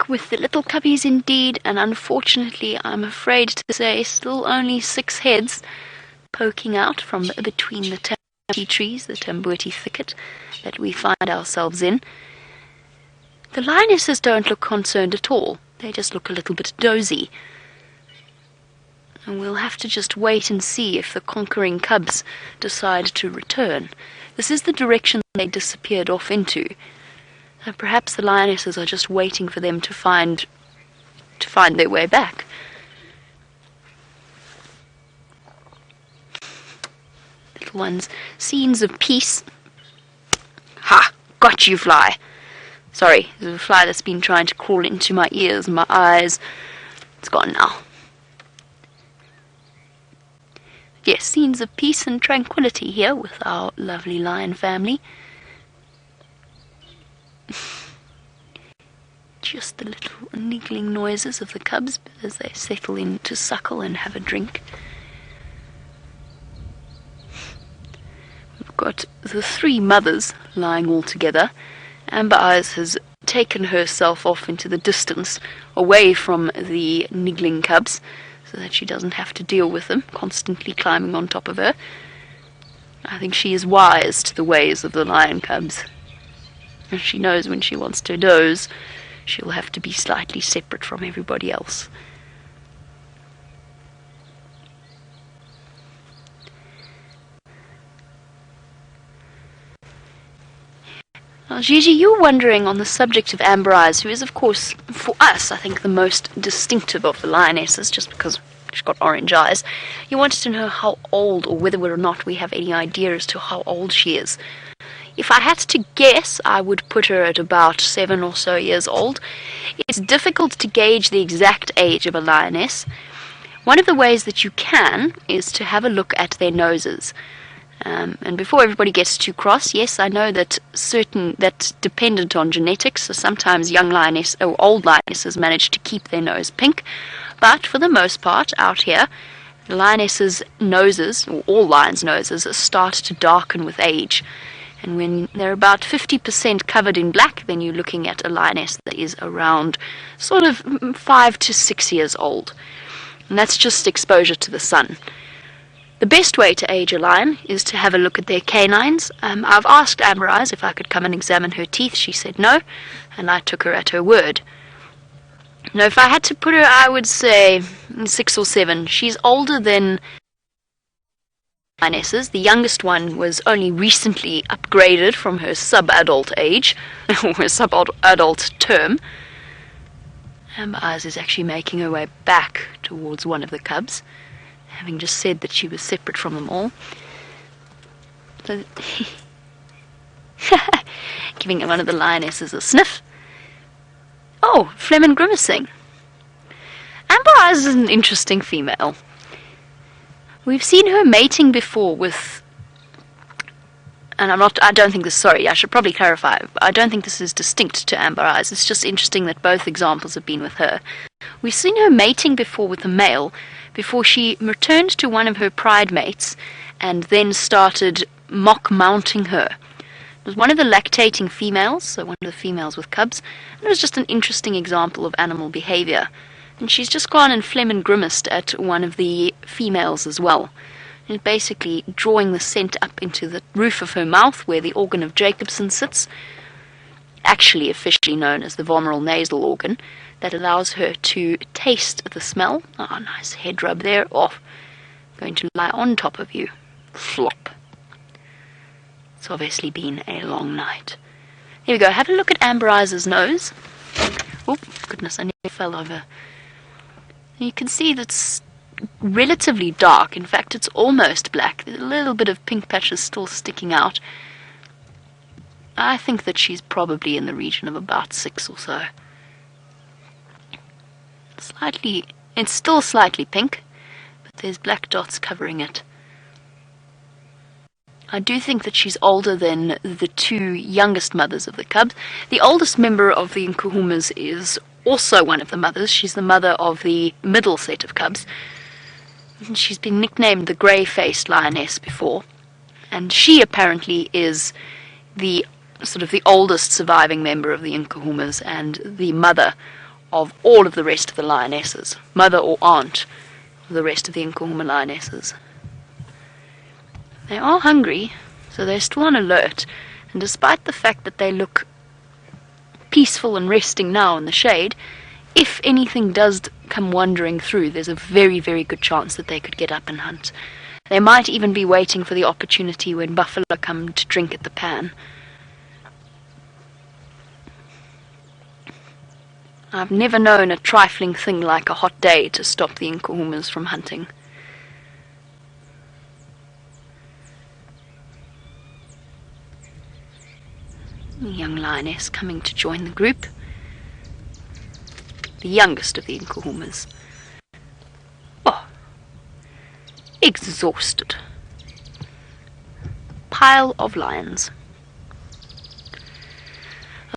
back with the little cubbies indeed, and unfortunately I'm afraid to say still only 6 heads poking out from between the tambuti trees, the tambuti thicket that we find ourselves in. The lionesses don't look concerned at all, they just look a little bit dozy. And we'll have to just wait and see if the conquering cubs decide to return. This is the direction they disappeared off into. And perhaps the lionesses are just waiting for them to find their way back. Little ones, scenes of peace. Ha! Got you, fly! Sorry, there's a fly that's been trying to crawl into my ears and my eyes. It's gone now. Yes, scenes of peace and tranquility here with our lovely lion family. Just the little niggling noises of the cubs as they settle in to suckle and have a drink. We've got the 3 mothers lying all together. Amber Eyes has taken herself off into the distance, away from the niggling cubs, so that she doesn't have to deal with them, constantly climbing on top of her. I think she is wise to the ways of the lion cubs. And she knows when she wants to doze, she'll have to be slightly separate from everybody else. Now, Gigi, you're wondering on the subject of Amber Eyes, who is, of course, for us, I think, the most distinctive of the lionesses, just because she's got orange eyes. You wanted to know how old, or whether or not we have any idea as to how old she is. If I had to guess, I would put her at about 7 or so years old. It's difficult to gauge the exact age of a lioness. One of the ways that you can is to have a look at their noses. And before everybody gets too cross, yes, I know that that's dependent on genetics, so sometimes young lioness or old lionesses manage to keep their nose pink, but for the most part, out here, the lionesses' noses, or all lions' noses, start to darken with age. And when they're about 50% covered in black, then you're looking at a lioness that is around sort of 5 to 6 years old. And that's just exposure to the sun. The best way to age a lion is to have a look at their canines. I've asked Amber Eyes if I could come and examine her teeth. She said no, and I took her at her word. Now, if I had to put her, I would say 6 or 7. She's older than lionesses. The youngest one was only recently upgraded from her sub-adult age, or her sub-adult term. Amber Eyes is actually making her way back towards one of the cubs, having just said that she was separate from them all. So giving one of the lionesses a sniff. Oh, phlegm and grimacing. Amber Eyes is an interesting female. We've seen her mating before with, and I don't think this, sorry, I should probably clarify, I don't think this is distinct to Amber Eyes, it's just interesting that both examples have been with her. We've seen her mating before with a male, before she returned to one of her pride mates, and then started mock-mounting her. It was one of the lactating females, so one of the females with cubs, and it was just an interesting example of animal behavior. And she's just gone and phlegm and grimaced at one of the females as well. And basically drawing the scent up into the roof of her mouth where the organ of Jacobson sits, actually officially known as the vomeral nasal organ, that allows her to taste the smell. Oh, nice head rub there. Oh, going to lie on top of you. Flop. It's obviously been a long night. Here we go. Have a look at Amber Eyes' nose. Oh, goodness, I nearly fell over. You can see that's relatively dark. In fact, it's almost black. There's a little bit of pink patches still sticking out. I think that she's probably in the region of about 6 or so. It's still slightly pink, but there's black dots covering it. I do think that she's older than the 2 youngest mothers of the cubs. The oldest member of the Nkuhumas is also one of the mothers. She's the mother of the middle set of cubs. And she's been nicknamed the grey-faced lioness before. And she apparently is the oldest surviving member of the Nkuhumas and the mother of all of the rest of the lionesses, mother or aunt of the rest of the Nkuhuma lionesses. They are hungry, so they're still on alert, and despite the fact that they look peaceful and resting now in the shade, if anything does come wandering through, there's a very, very good chance that they could get up and hunt. They might even be waiting for the opportunity when buffalo come to drink at the pan. I've never known a trifling thing like a hot day to stop the Nkuhumas from hunting. The young lioness coming to join the group. The youngest of the Nkuhumas. Oh, exhausted. Pile of lions.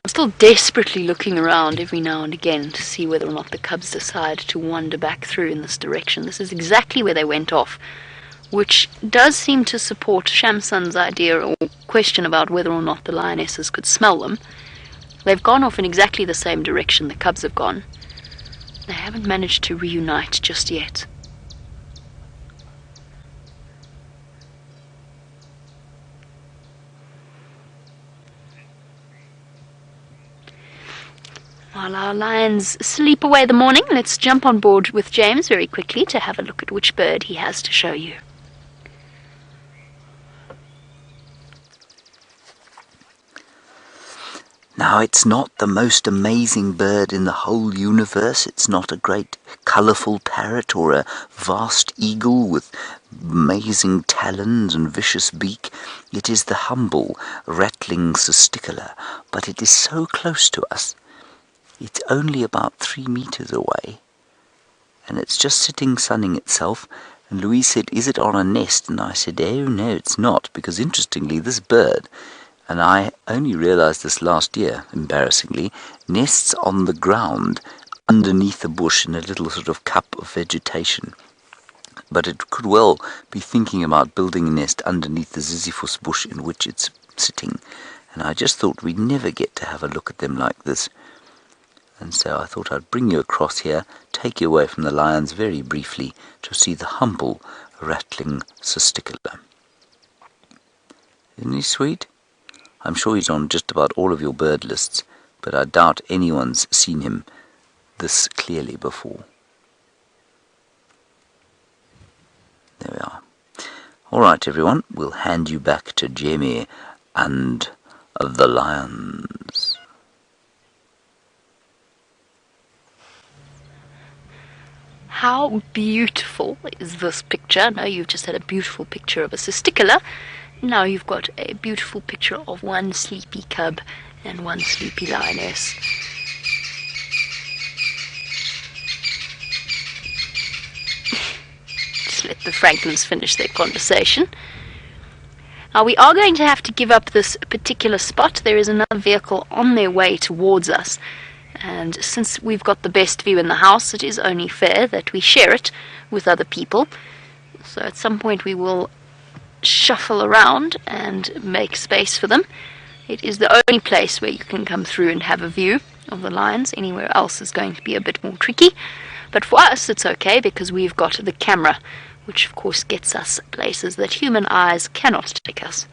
I'm still desperately looking around every now and again to see whether or not the cubs decide to wander back through in this direction. This is exactly where they went off, which does seem to support Shamsun's idea or question about whether or not the lionesses could smell them. They've gone off in exactly the same direction the cubs have gone. They haven't managed to reunite just yet. While our lions sleep away the morning, let's jump on board with James very quickly to have a look at which bird he has to show you. Now, it's not the most amazing bird in the whole universe. It's not a great colourful parrot or a vast eagle with amazing talons and vicious beak. It is the humble Rattling Cisticola, but it is so close to us. It's only about 3 meters away, and it's just sitting sunning itself. And Louise said, "Is it on a nest?" And I said, "Oh no, it's not," because interestingly this bird, and I only realized this last year, embarrassingly, nests on the ground underneath a bush in a little sort of cup of vegetation. But it could well be thinking about building a nest underneath the ziziphus bush in which it's sitting. And I just thought we'd never get to have a look at them like this. And so I thought I'd bring you across here, take you away from the lions very briefly to see the humble Rattling Cisticola. Isn't he sweet? I'm sure he's on just about all of your bird lists, but I doubt anyone's seen him this clearly before. There we are. All right, everyone, we'll hand you back to Jamie and the lions. How beautiful is this picture? Now you've just had a beautiful picture of a Cisticola. Now you've got a beautiful picture of one sleepy cub and one sleepy lioness. Just let the Franklins finish their conversation. Now we are going to have to give up this particular spot. There is another vehicle on their way towards us. And since we've got the best view in the house, it is only fair that we share it with other people. So at some point we will shuffle around and make space for them. It is the only place where you can come through and have a view of the lions. Anywhere else is going to be a bit more tricky. But for us it's okay because we've got the camera, which of course gets us places that human eyes cannot take us.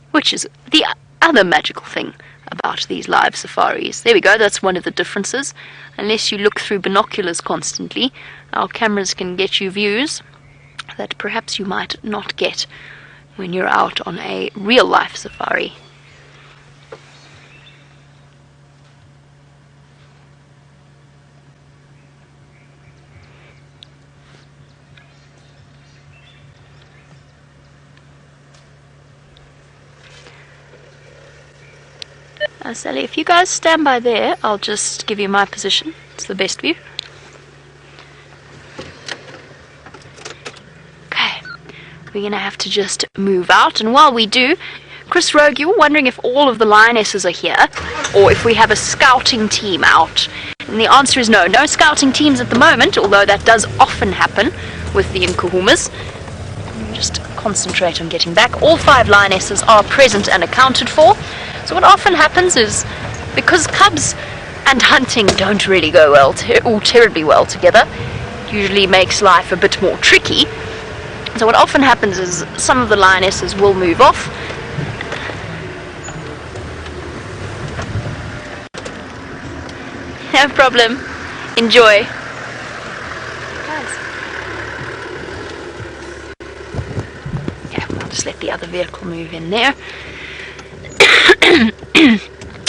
Which is the other magical thing about these live safaris. There we go, that's one of the differences. Unless you look through binoculars constantly, our cameras can get you views that perhaps you might not get when you're out on a real life safari. Sally, if you guys stand by there, I'll just give you my position. It's the best view. Okay, we're going to have to just move out, and while we do, Chris Rogue, you were wondering if all of the lionesses are here, or if we have a scouting team out. And the answer is no. No scouting teams at the moment, although that does often happen with the Nkuhumas. Just concentrate on getting back. All 5 lionesses are present and accounted for. So what often happens is, because cubs and hunting don't really go well, all terribly well together. It usually makes life a bit more tricky. So what often happens is some of the lionesses will move off. No problem. Enjoy. Yeah, I'll just let the other vehicle move in there.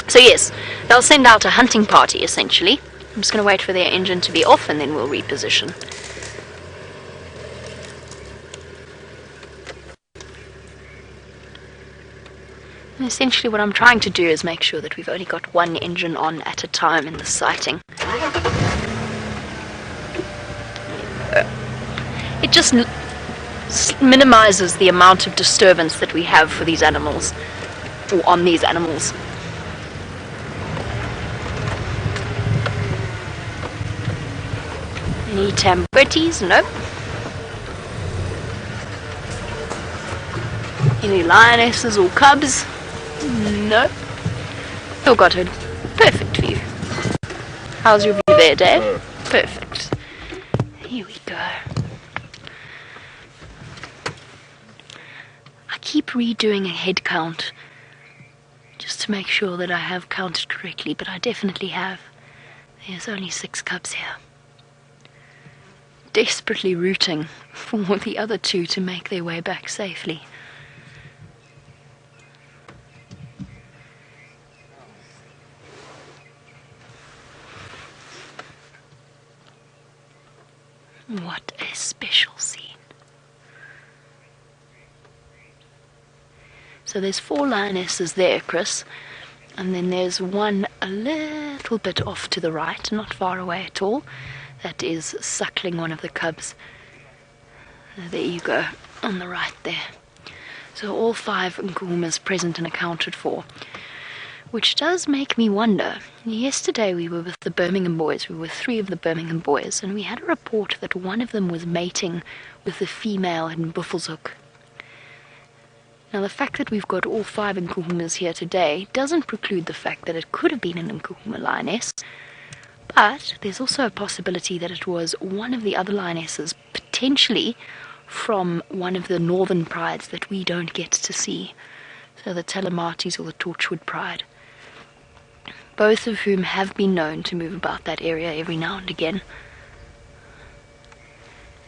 So yes, they'll send out a hunting party essentially. I'm just going to wait for their engine to be off and then we'll reposition. And essentially what I'm trying to do is make sure that we've only got one engine on at a time in the sighting. It just minimizes the amount of disturbance that we have for these animals, or on these animals. Any tambrettis? Nope. Any lionesses or cubs? Nope. Oh, got a perfect view. How's your view there, Dave? Perfect. Here we go. I keep redoing a head count just to make sure that I have counted correctly, but I definitely have. There's only 6 cubs here. Desperately rooting for the other 2 to make their way back safely. What a special scene. So there's 4 lionesses there, Chris, and then there's one a little bit off to the right, not far away at all, that is suckling one of the cubs. There you go, on the right there. So all 5 Nkuhumas present and accounted for, which does make me wonder. Yesterday we were with the Birmingham boys, we were 3 of the Birmingham boys, and we had a report that one of them was mating with the female in Buffelshoek. Now the fact that we've got all 5 Nkuhumas here today doesn't preclude the fact that it could have been an Nkuhuma lioness, but there's also a possibility that it was one of the other lionesses, potentially from one of the northern prides that we don't get to see, so the Telemates or the Torchwood Pride, both of whom have been known to move about that area every now and again.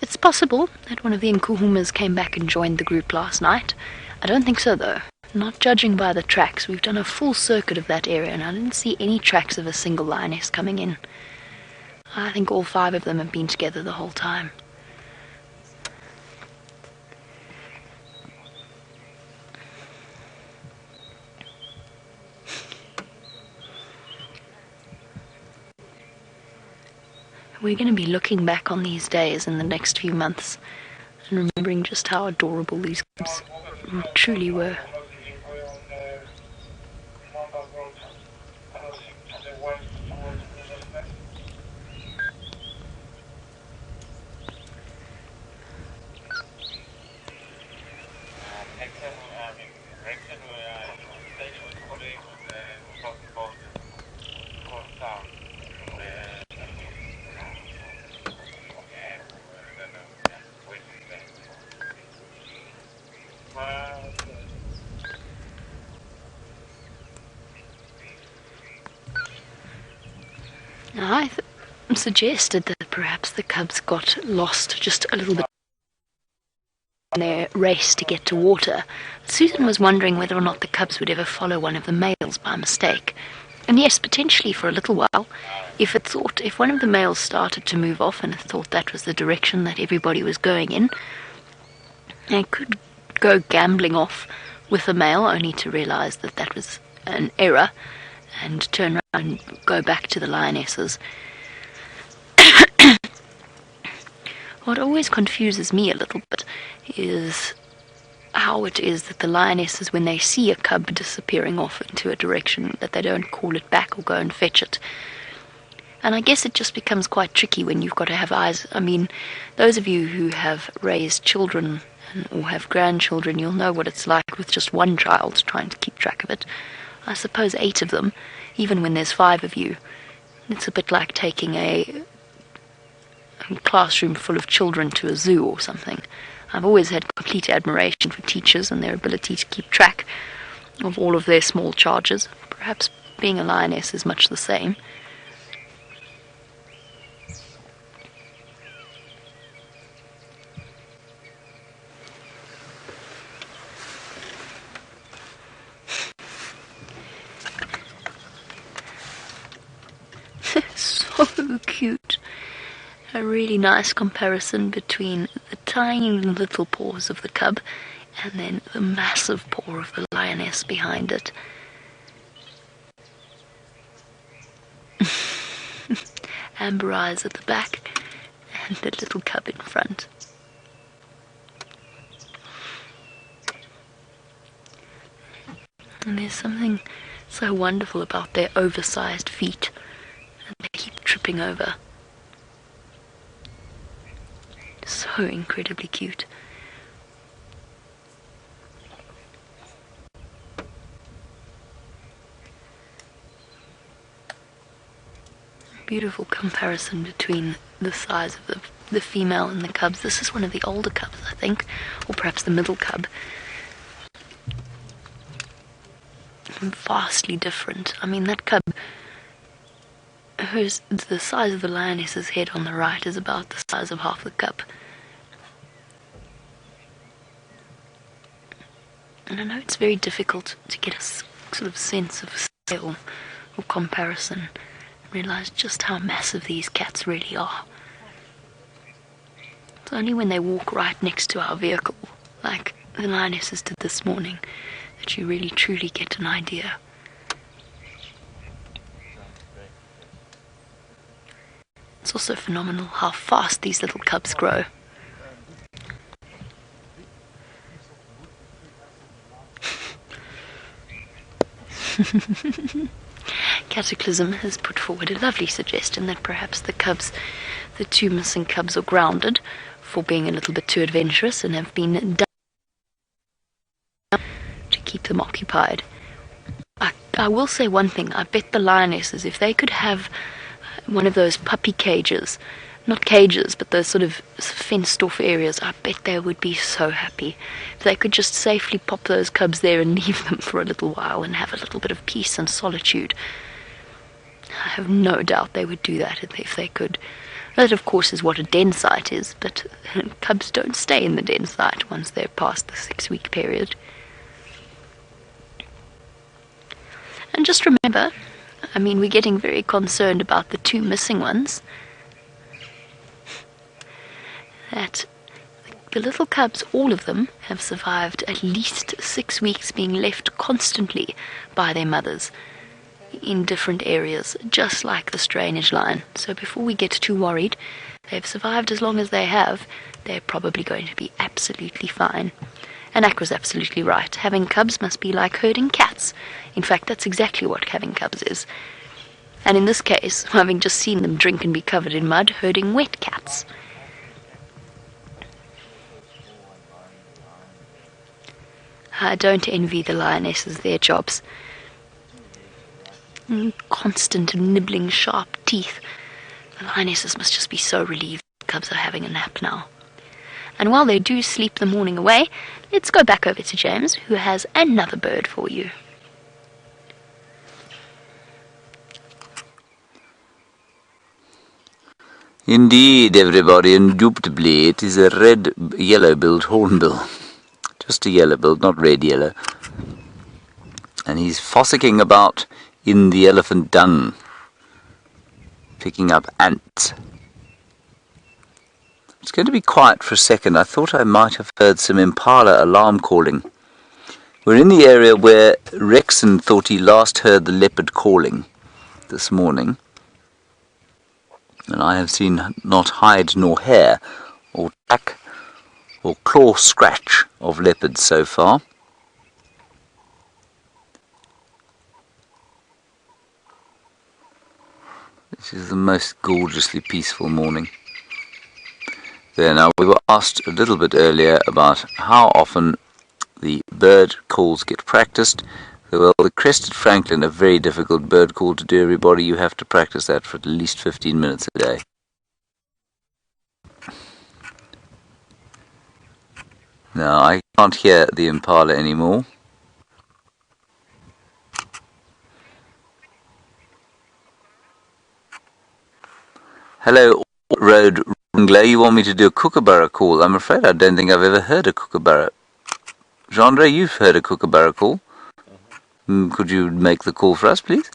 It's possible that one of the Nkuhumas came back and joined the group last night. I don't think so though. Not judging by the tracks. We've done a full circuit of that area and I didn't see any tracks of a single lioness coming in. I think all 5 of them have been together the whole time. We're going to be looking back on these days in the next few months and remembering just how adorable these cubs truly were. Now, I suggested that perhaps the cubs got lost just a little bit in their race to get to water. Susan was wondering whether or not the cubs would ever follow one of the males by mistake. And yes, potentially for a little while, if one of the males started to move off and it thought that was the direction that everybody was going in, they could go gambling off with the male only to realize that that was an error and turn around and go back to the lionesses. What always confuses me a little bit is how it is that the lionesses, when they see a cub disappearing off into a direction, that they don't call it back or go and fetch it. And I guess it just becomes quite tricky when you've got to have eyes. I mean, those of you who have raised children or have grandchildren, you'll know what it's like with just one child trying to keep track of it. I suppose 8 of them, even when there's 5 of you, It's a bit like taking a classroom full of children to a zoo or something. I've always had complete admiration for teachers and their ability to keep track of all of their small charges. Perhaps being a lioness is much the same. So cute. A really nice comparison between the tiny little paws of the cub and then the massive paw of the lioness behind it. Amber eyes at the back and the little cub in front. And there's something so wonderful about their oversized feet, and they keep tripping over. So incredibly cute. Beautiful comparison between the size of the female and the cubs. This is one of the older cubs, I think, or perhaps the middle cub. Vastly different. I mean, that cub, the size of the lioness's head on the right is about the size of half the cub. And I know it's very difficult to get a sort of sense of scale or comparison, realize just how massive these cats really are. It's only when they walk right next to our vehicle, like the lionesses did this morning, that you really truly get an idea. It's also phenomenal how fast these little cubs grow. Cataclysm has put forward a lovely suggestion that perhaps the two missing cubs are grounded for being a little bit too adventurous and have been done to keep them occupied. I will say one thing, I bet the lionesses, if they could have one of those puppy cages, not cages, but those sort of fenced off areas, I bet they would be so happy. If they could just safely pop those cubs there and leave them for a little while and have a little bit of peace and solitude. I have no doubt they would do that if they could. That, of course, is what a den site is, but cubs don't stay in the den site once they're past the 6-week period. And just remember, I mean, we're getting very concerned about the two missing ones, that the little cubs, all of them, have survived at least 6 weeks being left constantly by their mothers in different areas, just like the strainage line. So before we get too worried, they've survived as long as they have, they're probably going to be absolutely fine. And Aqua's absolutely right. Having cubs must be like herding cats. In fact, that's exactly what having cubs is. And in this case, having just seen them drink and be covered in mud, herding wet cats. I don't envy the lionesses their jobs. Constant nibbling sharp teeth. The lionesses must just be so relieved the cubs are having a nap now. And while they do sleep the morning away, let's go back over to James, who has another bird for you. Indeed, everybody, indubitably, it is a red yellow-billed hornbill. Just a yellow-billed, not red-yellow. And he's fossicking about in the elephant dung, picking up ants. It's going to be quiet for a second. I thought I might have heard some impala alarm calling. We're in the area where Rexon thought he last heard the leopard calling this morning. And I have seen not hide nor hair, or track, or claw scratch of leopards so far. This is the most gorgeously peaceful morning. There, now we were asked a little bit earlier about how often the bird calls get practiced. Well, the Crested Franklin, a very difficult bird call to do, everybody. You have to practice that for at least 15 minutes a day. Now, I can't hear the impala anymore. Hello, Road Wrangler. You want me to do a kookaburra call? I'm afraid I don't think I've ever heard a kookaburra. Genre, you've heard a kookaburra call. Could you make the call for us, please?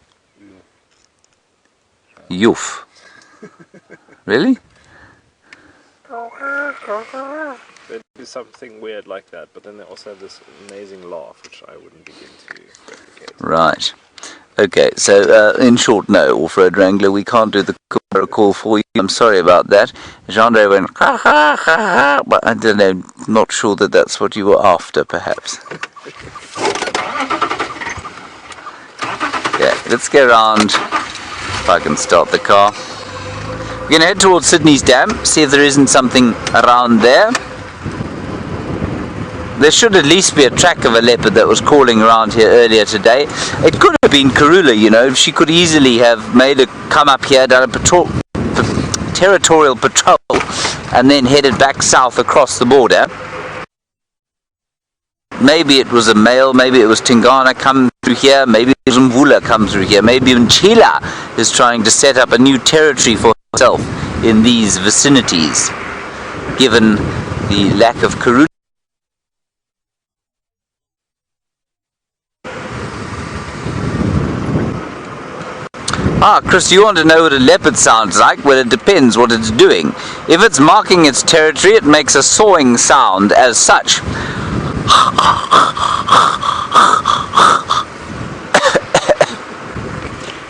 Yoof. Really? They do something weird like that, but then they also have this amazing laugh, which I wouldn't begin to replicate. Right. Okay, so in short, no, Off-Road Wrangler, we can't do the kookaburra call for you. I'm sorry about that. Genre went, ha ha ha ha, but I don't know, not sure that that's what you were after, perhaps. Yeah, let's go around, if I can start the car. We're going to head towards Sydney's Dam, see if there isn't something around there. There should at least be a track of a leopard that was crawling around here earlier today. It could have been Karula, you know. She could easily have made a come up here, done a territorial patrol, and then headed back south across the border. Maybe it was a male, maybe it was Tingana come through here, maybe it was Mvula come through here, maybe even Chila is trying to set up a new territory for herself in these vicinities, given the lack of Karula. Ah, Chris, you want to know what a leopard sounds like? Well, it depends what it's doing. If it's marking its territory, it makes a sawing sound as such.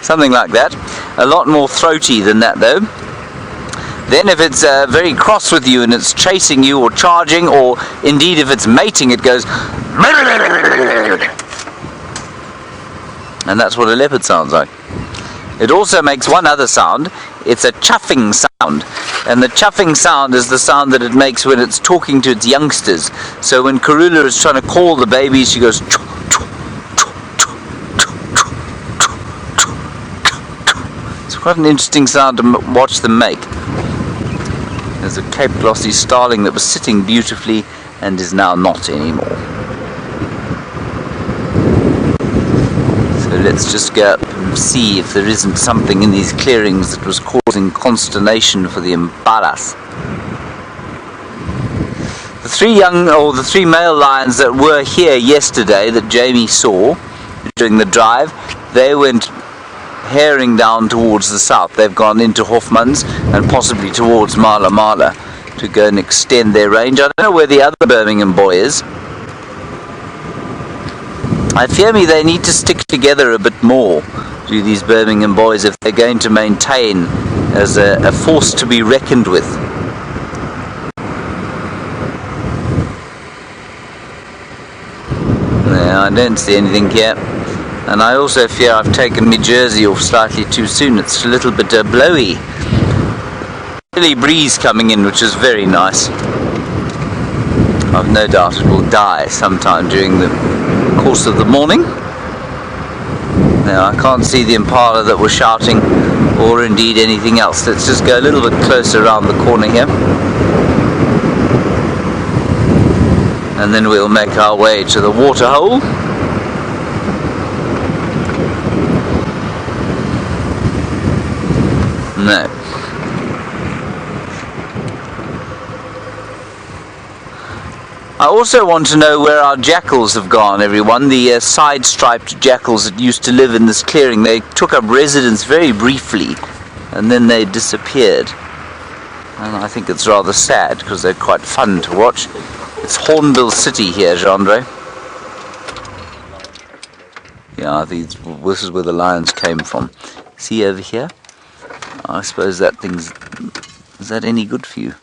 Something like that. A lot more throaty than that, though. Then if it's very cross with you and it's chasing you or charging, or indeed if it's mating, it goes... And that's what a leopard sounds like. It also makes one other sound. It's a chuffing sound, and the chuffing sound is the sound that it makes when it's talking to its youngsters. So when Karula is trying to call the babies, she goes choo, choo, choo, choo, choo, choo, choo. It's quite an interesting sound to watch them make. There's a Cape Glossy starling that was sitting beautifully and is now not anymore. So let's just go up and see if there isn't something in these clearings that was causing consternation for the impalas. The three male lions that were here yesterday that Jamie saw during the drive, they went herring down towards the south. They've gone into Hofmann's and possibly towards Mala Mala to go and extend their range. I don't know where the other Birmingham boy is. I fear me they need to stick together a bit more, do these Birmingham boys, if they're going to maintain as a force to be reckoned with. No, I don't see anything here. And I also fear I've taken my jersey off slightly too soon. It's a little bit blowy. Chilly breeze coming in, which is very nice. I've no doubt it will die sometime during the course of the morning. Now I can't see the impala that was shouting, or indeed anything else. Let's just go a little bit closer around the corner here, and then we'll make our way to the water hole. No. I also want to know where our jackals have gone, everyone. The side-striped jackals that used to live in this clearing. They took up residence very briefly, and then they disappeared. And I think it's rather sad, because they're quite fun to watch. It's Hornbill City here, Gendre. Yeah, I think this is where the lions came from. See over here? I suppose that thing's... Is that any good for you?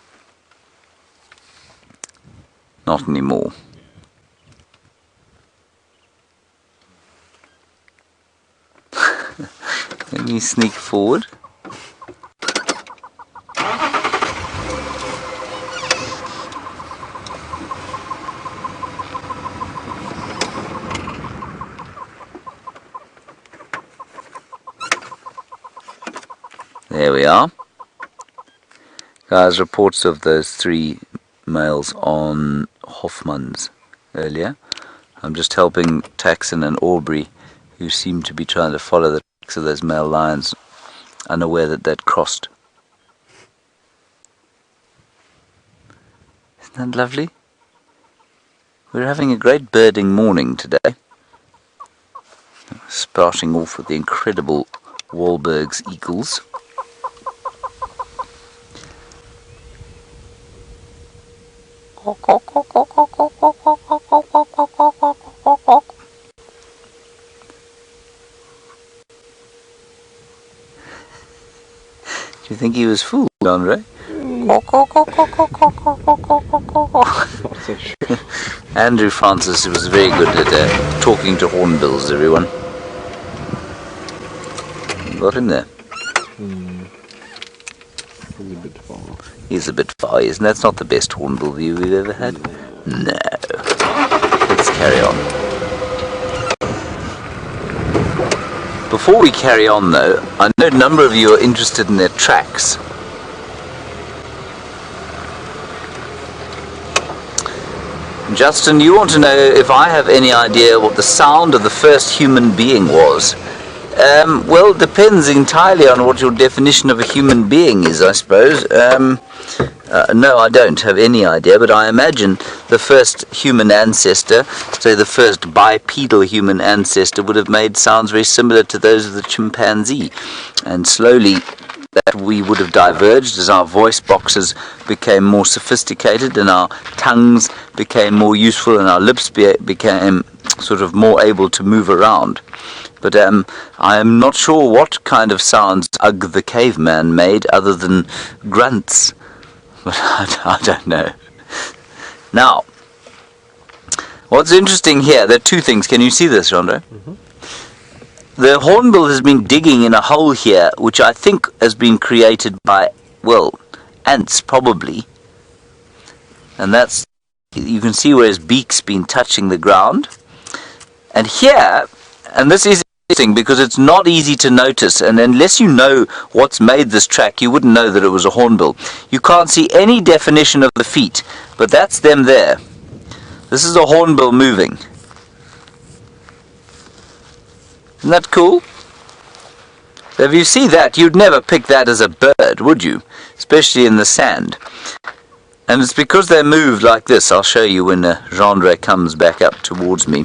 Not anymore. Let me sneak forward. There we are. Guys, reports of those 3 males on Hoffman's earlier. I'm just helping Taxon and Aubrey, who seem to be trying to follow the tracks of those male lions, unaware that they'd crossed. Isn't that lovely? We're having a great birding morning today. Starting off with the incredible Wahlberg's eagles. Do you think he was fooled, Andre? Not so sure. Andrew Francis was very good at talking to hornbills, everyone. Got him there. He's a bit far. He's a bit far, isn't that? That's not the best hornbill view we've ever had. No. Let's carry on. Before we carry on though, I know a number of you are interested in their tracks. Justin, you want to know if I have any idea what the sound of the first human being was? Well, it depends entirely on what your definition of a human being is, I suppose. No, I don't have any idea, but I imagine the first human ancestor, say the first bipedal human ancestor, would have made sounds very similar to those of the chimpanzee. And slowly that we would have diverged as our voice boxes became more sophisticated and our tongues became more useful and our lips became sort of more able to move around. But I am not sure what kind of sounds Ugg the caveman made other than grunts. But I don't know. Now, what's interesting here, there are 2 things. Can you see this, Rondre? The hornbill has been digging in a hole here, which I think has been created by, well, ants probably. And that's, you can see where his beak's been touching the ground. And here, and this is interesting because it's not easy to notice, and unless you know what's made this track, you wouldn't know that it was a hornbill. You can't see any definition of the feet, but that's them there. This is a hornbill moving. Isn't that cool? So if you see that, you'd never pick that as a bird, would you? Especially in the sand. And it's because they move like this. I'll show you when Gendre comes back up towards me.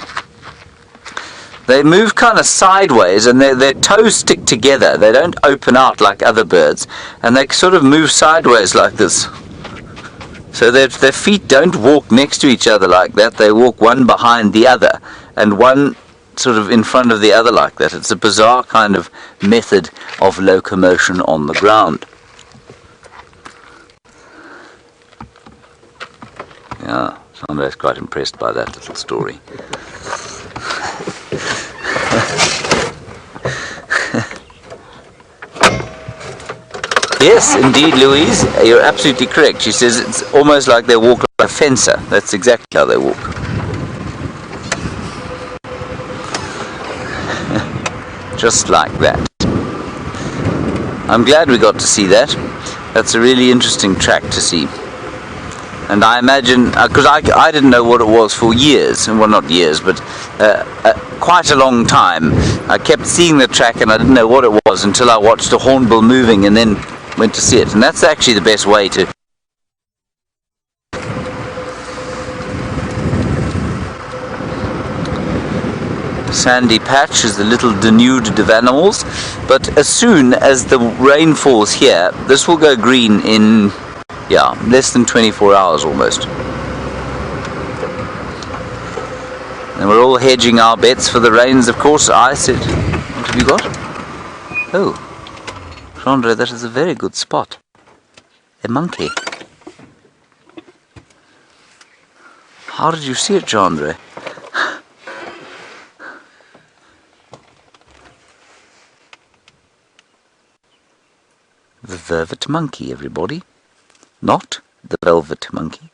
They move kind of sideways and their toes stick together. They don't open out like other birds. And they sort of move sideways like this. So their feet don't walk next to each other like that. They walk one behind the other. And one sort of in front of the other like that. It's a bizarre kind of method of locomotion on the ground. Yeah, Sandro's quite impressed by that little story. Yes, indeed, Louise, you're absolutely correct. She says it's almost like they walk like a fencer. That's exactly how they walk. Just like that. I'm glad we got to see that. That's a really interesting track to see. And I imagine, because I didn't know what it was for years, well not years, but quite a long time. I kept seeing the track and I didn't know what it was until I watched a hornbill moving and then went to see it. And that's actually the best way to... Sandy patch is the little denuded of animals, but as soon as the rain falls here, this will go green in, yeah, less than 24 hours almost. And we're all hedging our bets for the rains, of course. I said, what have you got? Oh, Gendre, that is a very good spot. A monkey. How did you see it, Gendre? The vervet monkey, everybody. Not the velvet monkey.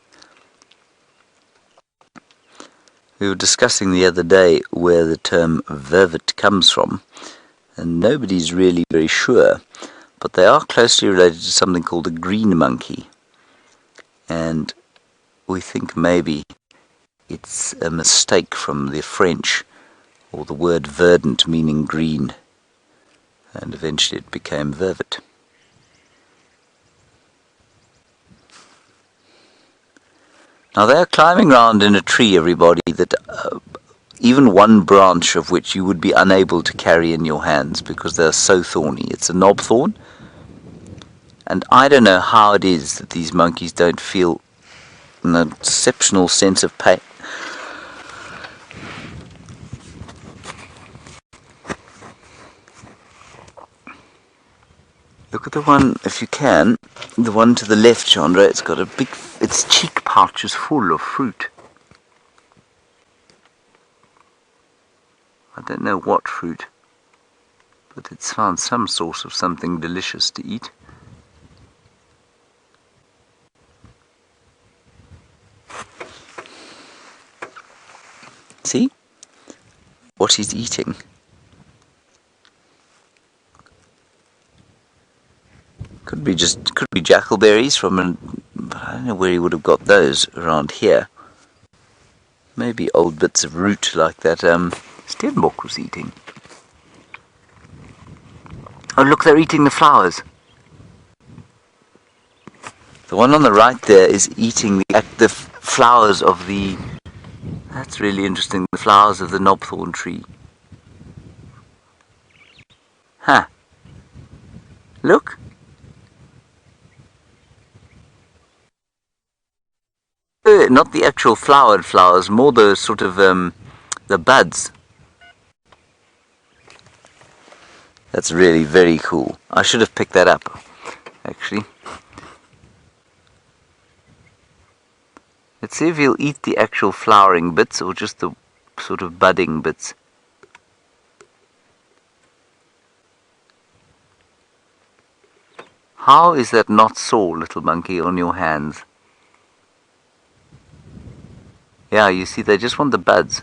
We were discussing the other day where the term vervet comes from, and nobody's really very sure. but they are closely related to something called a green monkey. And we think maybe it's a mistake from the French, or the word verdant meaning green, and eventually it became Vervet. Now they are climbing round in a tree, everybody, that even one branch of which you would be unable to carry in your hands because they're so thorny. It's a knob thorn, and I don't know how it is that these monkeys don't feel an exceptional sense of pain. Look at the one, if you can, the one to the left, Chandra. It's got a big, its cheek pouch is full of fruit. I don't know what fruit, but it's found some source of something delicious to eat. See what he's eating. Could be jackalberries from I don't know where he would have got those around here. Maybe old bits of root like that Steenbok was eating. Oh look, they're eating the flowers. The one on the right there is eating the flowers of the... That's really interesting, the flowers of the knobthorn tree. Huh. Look. Not the actual flowered flowers, more the sort of the buds. That's really very cool. I should have picked that up, actually. Let's see if he'll eat the actual flowering bits or just the sort of budding bits. How is that not sore, little monkey, on your hands? Yeah, you see, they just want the buds.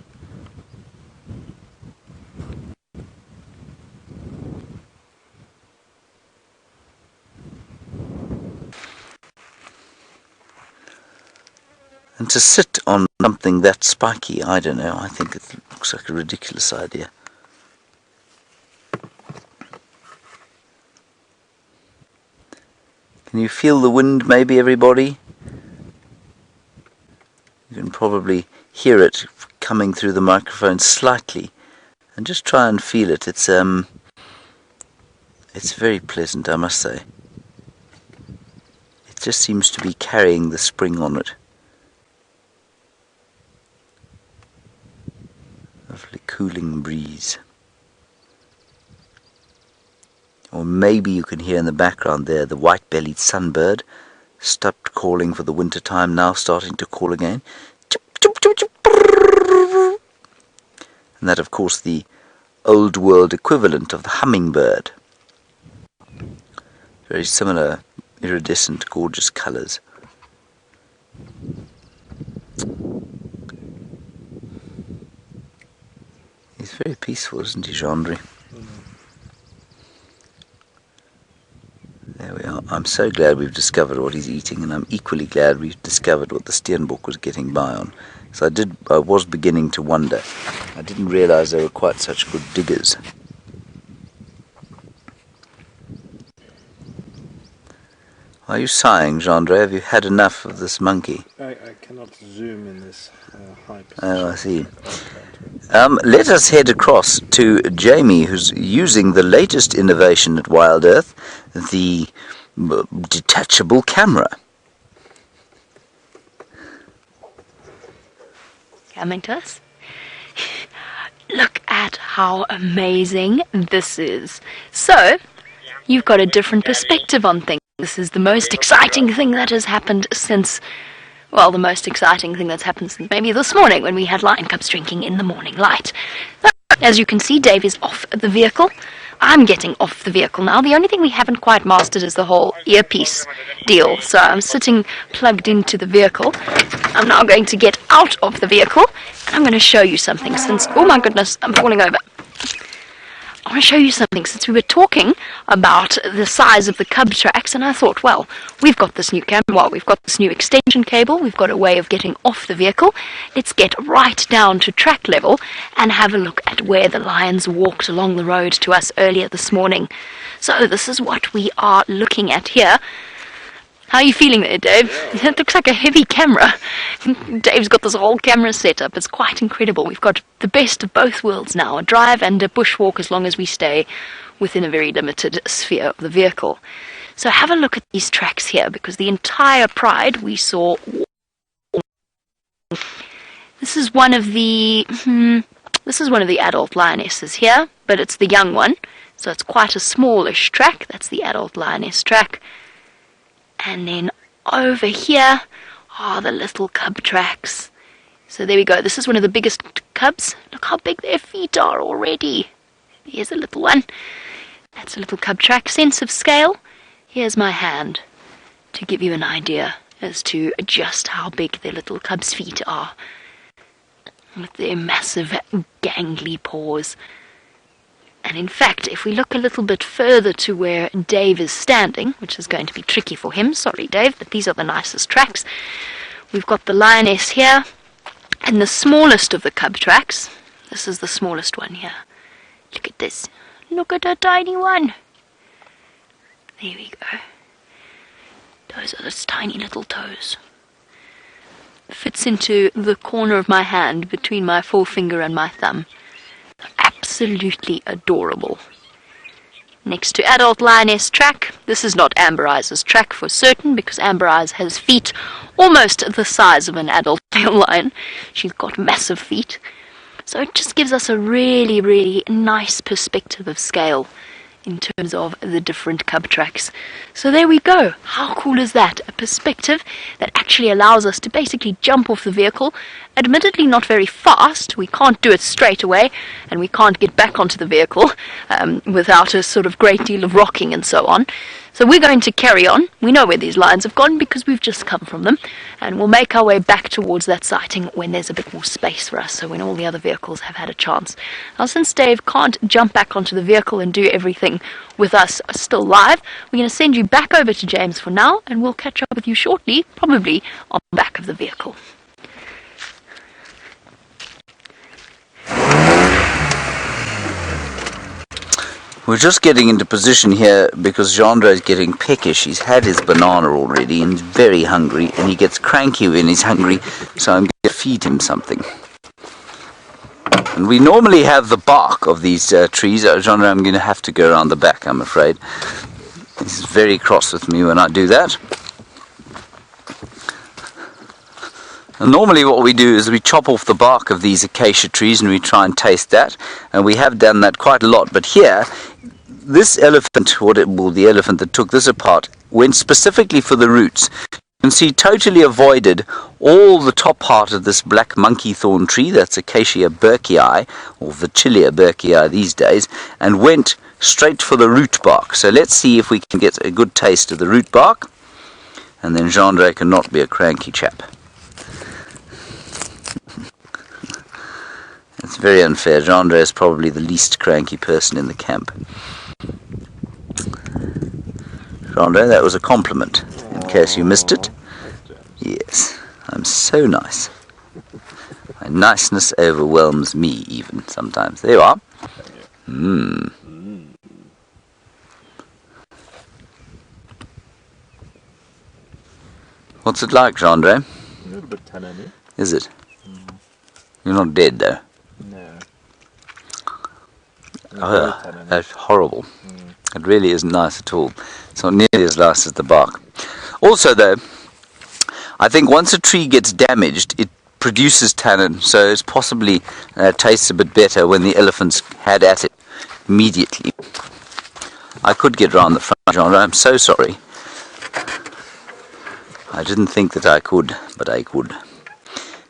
And to sit on something that spiky, I don't know, I think it looks like a ridiculous idea. Can you feel the wind maybe, everybody? You can probably hear it coming through the microphone slightly, and just try and feel it. It's very pleasant, I must say. It just seems to be carrying the spring on it. Lovely cooling breeze. Or maybe you can hear in the background there the white-bellied sunbird. Stopped calling for the winter time, now starting to call again. And that, of course, the old world equivalent of the hummingbird. Very similar, iridescent, gorgeous colours. He's very peaceful, isn't he, Gendry? There we are. I'm so glad we've discovered what he's eating, and I'm equally glad we've discovered what the Steenbok was getting by on. So I was beginning to wonder. I didn't realise they were quite such good diggers. Are you sighing, Gendry? Have you had enough of this monkey? I cannot zoom in this high position. Oh, I see. Let us head across to Jamie, who's using the latest innovation at Wild Earth, the detachable camera. Coming to us. Look at how amazing this is. So, you've got a different perspective on things. This is the most exciting thing that has happened since, well, the most exciting thing that's happened since maybe this morning when we had lion cubs drinking in the morning light. So, as you can see, Dave is off the vehicle. I'm getting off the vehicle now. The only thing we haven't quite mastered is the whole earpiece deal. So I'm sitting plugged into the vehicle. I'm now going to get out of the vehicle, and I'm going to show you something since, oh my goodness, I'm falling over. I want to show you something, since we were talking about the size of the cub tracks, and I thought, well, we've got this new camera, well, we've got this new extension cable, we've got a way of getting off the vehicle. Let's get right down to track level and have a look at where the lions walked along the road to us earlier this morning. So this is what we are looking at here. How are you feeling there, Dave? Yeah. It looks like a heavy camera. Dave's got this whole camera set up. It's quite incredible. We've got the best of both worlds now, a drive and a bushwalk, as long as we stay within a very limited sphere of the vehicle. So have a look at these tracks here, because the entire Pride we saw. This is one of the adult lionesses here, but it's the young one, so it's quite a smallish track. That's the adult lioness track. And then over here are the little cub tracks. So there we go. This is one of the biggest cubs. Look how big their feet are already. Here's a little one. That's a little cub track. Sense of scale. Here's my hand to give you an idea as to just how big their little cub's feet are, with their massive gangly paws. And in fact, if we look a little bit further to where Dave is standing, which is going to be tricky for him, sorry Dave, but these are the nicest tracks. We've got the lioness here, and the smallest of the cub tracks. This is the smallest one here. Look at this. Look at the tiny one. There we go. Those are those tiny little toes. Fits into the corner of my hand between my forefinger and my thumb. Absolutely adorable. Next to adult lioness track, this is not Amber Eyes' track for certain, because Amber Eyes has feet almost the size of an adult male lion. She's got massive feet. So it just gives us a really, really nice perspective of scale in terms of the different cub tracks. So there we go. How cool is that? A perspective that actually allows us to basically jump off the vehicle, admittedly not very fast. We can't do it straight away, and we can't get back onto the vehicle without a sort of great deal of rocking and so on. So we're going to carry on. We know where these lions have gone because we've just come from them, and we'll make our way back towards that sighting when there's a bit more space for us, so when all the other vehicles have had a chance. Now, since Dave can't jump back onto the vehicle and do everything with us still live, we're going to send you back over to James for now, and we'll catch up with you shortly, probably on the back of the vehicle. We're just getting into position here because Gendre is getting peckish. He's had his banana already and he's very hungry, and he gets cranky when he's hungry, so I'm going to feed him something. And we normally have the bark of these trees. Gendre, I'm going to have to go around the back, I'm afraid. He's very cross with me when I do that. And normally what we do is we chop off the bark of these acacia trees and we try and taste that, and we have done that quite a lot. But here, this elephant, the elephant that took this apart, went specifically for the roots. You can see totally avoided all the top part of this black monkey thorn tree, that's Acacia burkii, or Vachellia burkii these days, and went straight for the root bark. So let's see if we can get a good taste of the root bark, and then Gendre cannot be a cranky chap. It's very unfair. Gendre is probably the least cranky person in the camp. Gendre, that was a compliment, in case you missed it. Yes, I'm so nice. My niceness overwhelms me even sometimes. There you are. What's it like, Gendre? A little bit tannin. Is it? You're not dead, though. No. Oh, that's horrible. It really isn't nice at all. It's not nearly as nice as the bark. Also, though, I think once a tree gets damaged, it produces tannin, so it's possibly tastes a bit better when the elephants had at it immediately. I could get round the front, Gendre. I'm so sorry. I didn't think that I could, but I could.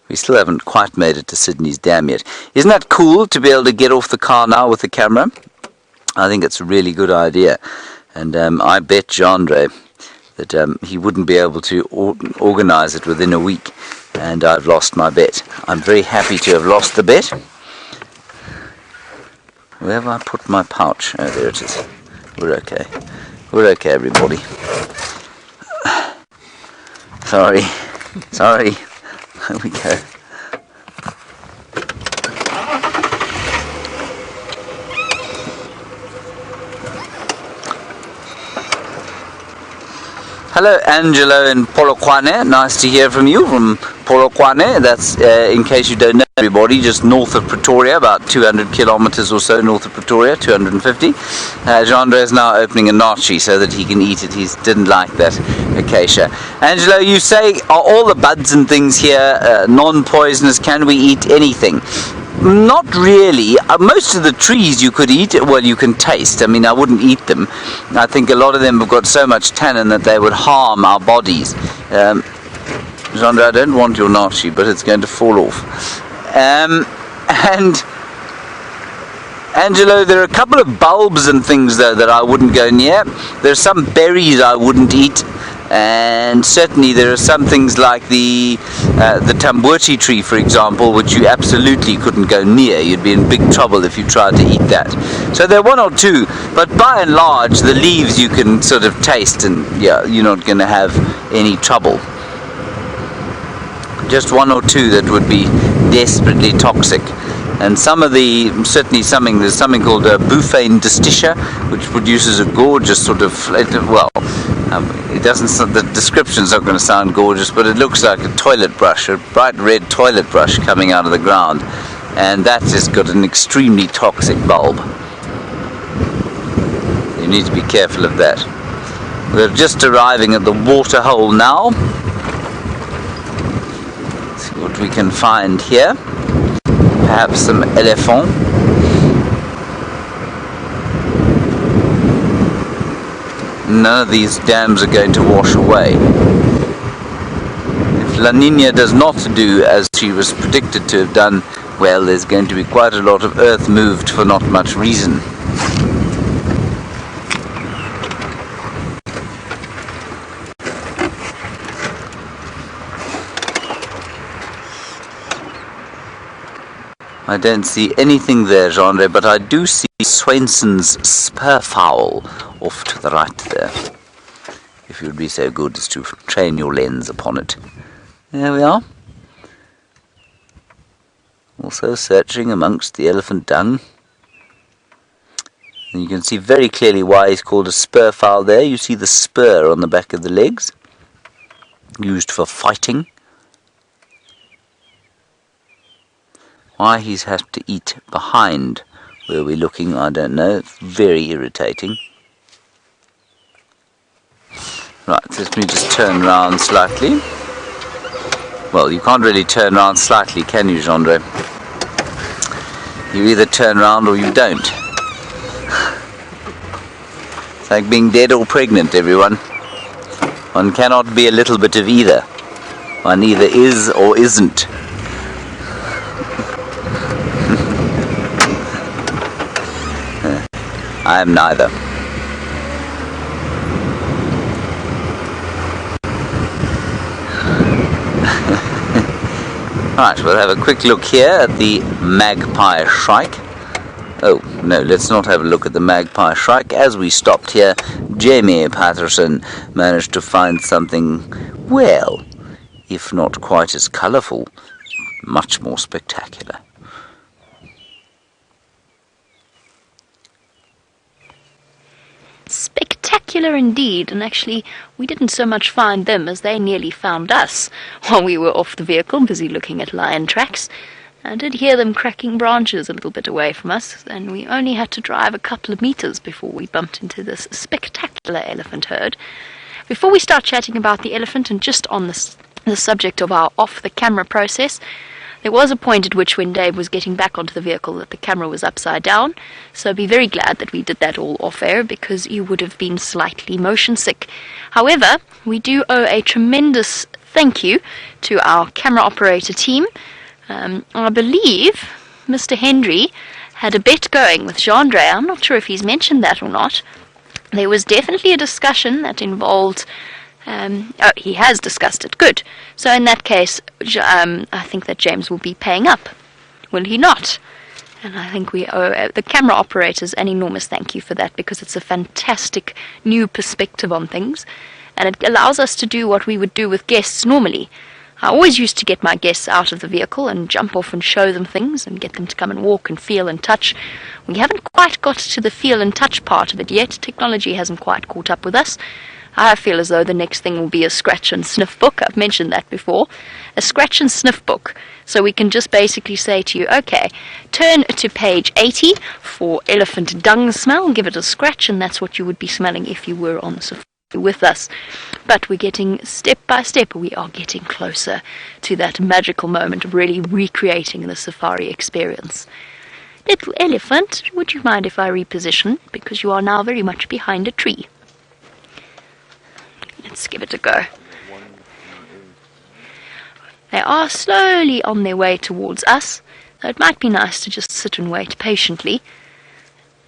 We still haven't quite made it to Sydney's Dam yet. Isn't that cool to be able to get off the car now with the camera? I think it's a really good idea. And I bet Gendre that he wouldn't be able to organise it within a week. And I've lost my bet. I'm very happy to have lost the bet. Where have I put my pouch? Oh, there it is. We're okay. We're okay, everybody. Sorry. Sorry. There we go. Hello, Angelo in Polokwane. Nice to hear from you from Polokwane. That's, in case you don't know, everybody, just north of Pretoria, about 200 kilometers or so north of Pretoria, 250. Jean-Andre is now opening a nachi so that he can eat it. He didn't like that acacia. Angelo, you say, are all the buds and things here non-poisonous? Can we eat anything? Not really. Most of the trees you could eat, well, you can taste. I mean, I wouldn't eat them. I think a lot of them have got so much tannin that they would harm our bodies. Jean-Andre, I don't want your nachi, but it's going to fall off. And Angelo, there are a couple of bulbs and things, though, that I wouldn't go near. There are some berries I wouldn't eat. And certainly there are some things like the tambuchi tree, for example, which you absolutely couldn't go near. You'd be in big trouble if you tried to eat that. So there are one or two, but by and large the leaves you can sort of taste, and yeah, you're not going to have any trouble. Just one or two that would be desperately toxic. And some of the, certainly there's something called bouffane disticha, which produces a gorgeous sort of, well, it doesn't, the description's not going to sound gorgeous, but it looks like a toilet brush, a bright red toilet brush coming out of the ground. And that has got an extremely toxic bulb. You need to be careful of that. We're just arriving at the water hole now. Let's see what we can find here. Perhaps some elephant. None of these dams are going to wash away. If La Nina does not do as she was predicted to have done, well, there's going to be quite a lot of earth moved for not much reason. I don't see anything there, Jean-Andre, but I do see Swainson's Spur Fowl off to the right there. If you would be so good as to train your lens upon it. There we are. Also searching amongst the elephant dung. And you can see very clearly why he's called a spur fowl there. You see the spur on the back of the legs, used for fighting. Why he's had to eat behind where we're looking, I don't know. It's very irritating. Right, let me just turn around slightly. Well, you can't really turn around slightly, can you, Jean-Andre? You either turn around or you don't. It's like being dead or pregnant, everyone. One cannot be a little bit of either. One either is or isn't. I am neither. Right, we'll have a quick look here at the magpie shrike. Oh, no, let's not have a look at the magpie shrike. As we stopped here, Jamie Patterson managed to find something, well, if not quite as colourful, much more spectacular. Spectacular indeed, and actually we didn't so much find them as they nearly found us while we were off the vehicle busy looking at lion tracks. I did hear them cracking branches a little bit away from us, and we only had to drive a couple of meters before we bumped into this spectacular elephant herd. Before we start chatting about the elephant, and just on the subject of our off-the-camera process, there was a point at which when Dave was getting back onto the vehicle that the camera was upside down, so be very glad that we did that all off-air, because you would have been slightly motion sick. However, we do owe a tremendous thank you to our camera operator team. I believe Mr. Henry had a bet going with Jean-Andre. I'm not sure if he's mentioned that or not. There was definitely a discussion that involved... oh, he has discussed it. Good. So in that case, I think that James will be paying up. Will he not? And I think we owe the camera operators an enormous thank you for that, because it's a fantastic new perspective on things, and it allows us to do what we would do with guests normally. I always used to get my guests out of the vehicle and jump off and show them things and get them to come and walk and feel and touch. We haven't quite got to the feel and touch part of it yet. Technology hasn't quite caught up with us. I feel as though the next thing will be a scratch and sniff book. I've mentioned that before. A scratch and sniff book. So we can just basically say to you, okay, turn to page 80 for elephant dung smell, give it a scratch, and that's what you would be smelling if you were on the safari with us. But we're getting, step by step, we are getting closer to that magical moment of really recreating the safari experience. Little elephant, would you mind if I reposition? Because you are now very much behind a tree. Let's give it a go. They are slowly on their way towards us, though it might be nice to just sit and wait patiently.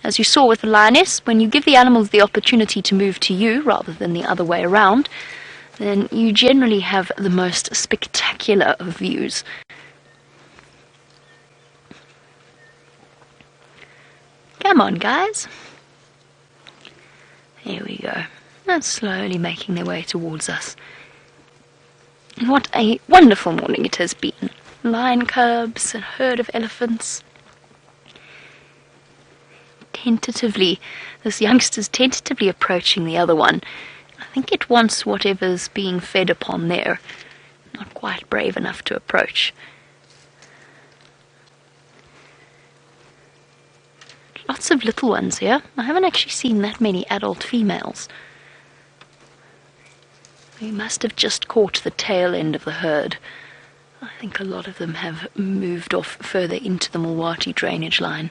As you saw with the lioness, when you give the animals the opportunity to move to you rather than the other way around, then you generally have the most spectacular of views. Come on, guys. Here we go. They're slowly making their way towards us. And what a wonderful morning it has been. Lion cubs, a herd of elephants. Tentatively, this youngster's tentatively approaching the other one. I think it wants whatever's being fed upon there. Not quite brave enough to approach. Lots of little ones here. I haven't actually seen that many adult females. We must have just caught the tail end of the herd. I think a lot of them have moved off further into the Mulwati drainage line.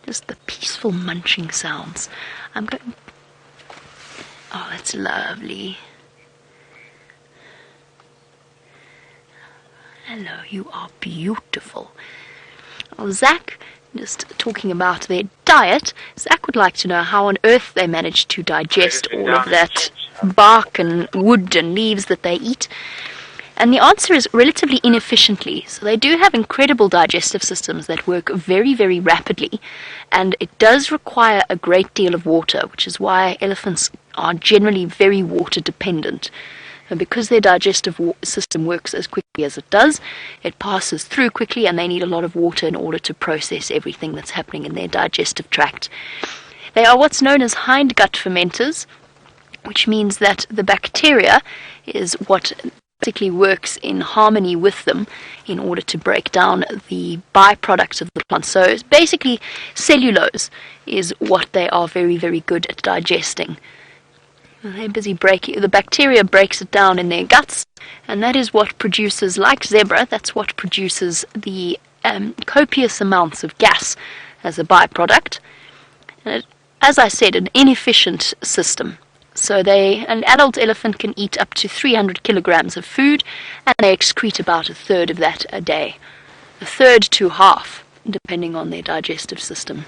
Just the peaceful munching sounds. I'm going... Oh, that's lovely. Hello, you are beautiful. Oh, Zach, just talking about their diet, Zach would like to know how on earth they manage to digest all of that bark and wood and leaves that they eat. And the answer is relatively inefficiently. So they do have incredible digestive systems that work very, very rapidly. And it does require a great deal of water, which is why elephants are generally very water dependent. And because their digestive system works as quickly as it does, it passes through quickly, and they need a lot of water in order to process everything that's happening in their digestive tract. They are what's known as hindgut fermenters, which means that the bacteria is what basically works in harmony with them in order to break down the byproducts of the plant. So it's basically cellulose is what they are very, very good at digesting. They're busy breaking, the bacteria breaks it down in their guts, and that is what produces, like zebra, that's what produces the copious amounts of gas as a byproduct. And as I said, an inefficient system. So an adult elephant can eat up to 300 kilograms of food, and they excrete about a third of that a day. A third to half, depending on their digestive system.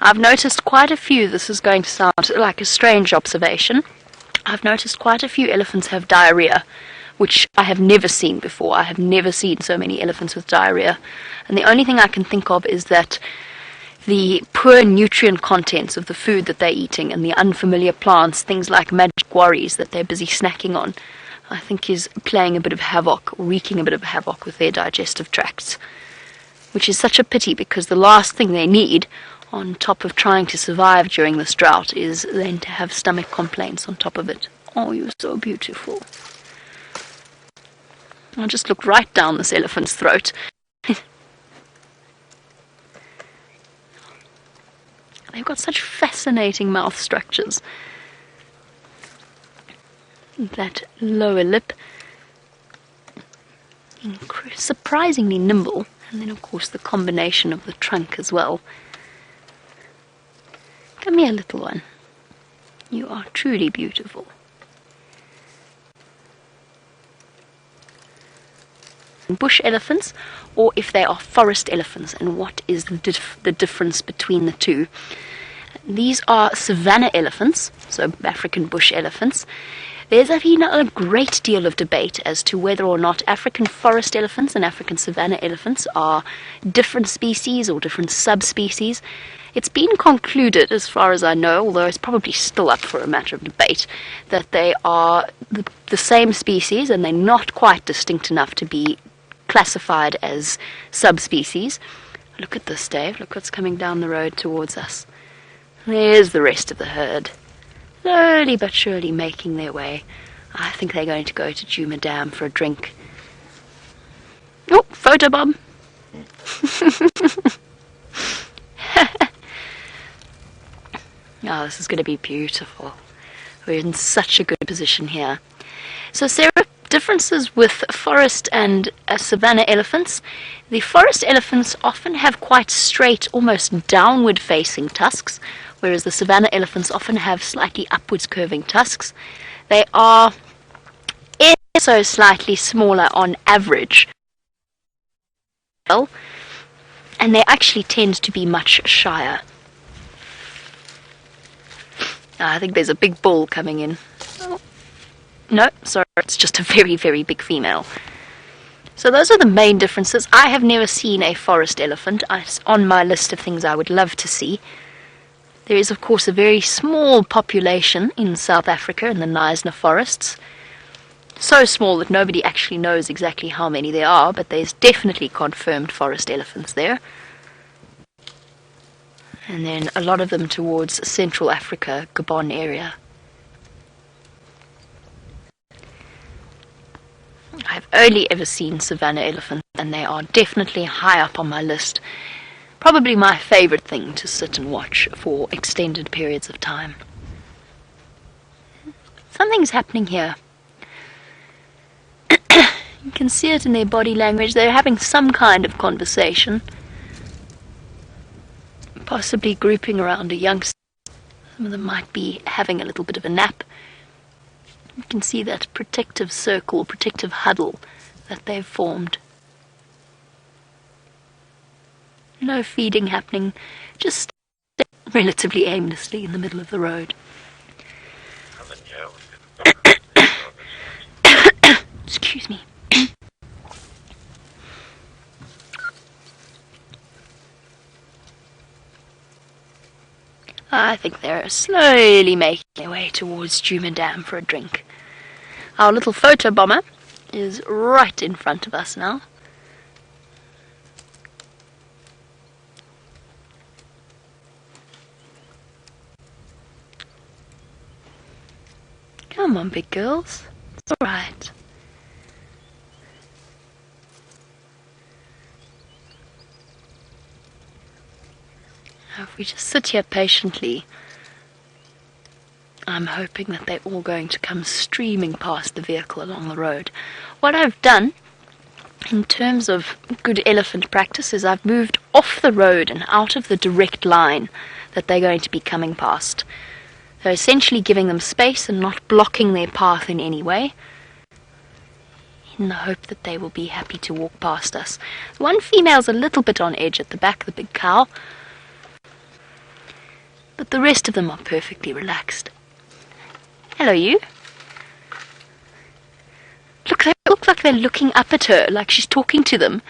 I've noticed quite a few, this is going to sound like a strange observation, I've noticed quite a few elephants have diarrhea, which I have never seen before. I have never seen so many elephants with diarrhea. And the only thing I can think of is that the poor nutrient contents of the food that they're eating and the unfamiliar plants, things like magic worries that they're busy snacking on, I think is playing a bit of havoc, wreaking a bit of havoc with their digestive tracts. Which is such a pity, because the last thing they need, on top of trying to survive during this drought, is then to have stomach complaints on top of it. Oh, you're so beautiful. I'll just look right down this elephant's throat. They've got such fascinating mouth structures. That lower lip, surprisingly nimble, and then of course the combination of the trunk as well. Come here, little one. You are truly beautiful. Bush elephants, or if they are forest elephants, and what is the difference between the two. These are savanna elephants, so African bush elephants. There's been a great deal of debate as to whether or not African forest elephants and African savanna elephants are different species or different subspecies. It's been concluded, as far as I know, although it's probably still up for a matter of debate, that they are the same species and they're not quite distinct enough to be classified as subspecies. Look at this, Dave. Look what's coming down the road towards us. There's the rest of the herd, slowly but surely making their way. I think they're going to go to Djuma Dam for a drink. Oh, photobomb! Oh, this is going to be beautiful. We're in such a good position here. So there are differences with forest and savanna elephants. The forest elephants often have quite straight, almost downward facing tusks, whereas the savanna elephants often have slightly upwards curving tusks. They are ever so slightly smaller on average, and they actually tend to be much shyer. I think there's a big bull coming in. Oh. No, sorry, it's just a very, very big female. So those are the main differences. I have never seen a forest elephant. It's on my list of things I would love to see. There is, of course, a very small population in South Africa in the Knysna forests. So small that nobody actually knows exactly how many there are, but there's definitely confirmed forest elephants there. And then a lot of them towards Central Africa, Gabon area. I've only ever seen savanna elephants, and they are definitely high up on my list. Probably my favorite thing to sit and watch for extended periods of time. Something's happening here. You can see it in their body language. They're having some kind of conversation. Possibly grouping around a youngster. Some of them might be having a little bit of a nap. You can see that protective circle, protective huddle that they've formed. No feeding happening, just relatively aimlessly in the middle of the road. Excuse me. I think they're slowly making their way towards Djuma Dam for a drink. Our little photo bomber is right in front of us now. Come on, big girls. It's alright. Now, if we just sit here patiently, I'm hoping that they're all going to come streaming past the vehicle along the road. What I've done, in terms of good elephant practice, is I've moved off the road and out of the direct line that they're going to be coming past. So essentially giving them space and not blocking their path in any way, in the hope that they will be happy to walk past us. One female's a little bit on edge at the back, the big cow, but the rest of them are perfectly relaxed. Hello, you. Look, they look like they're looking up at her, like she's talking to them.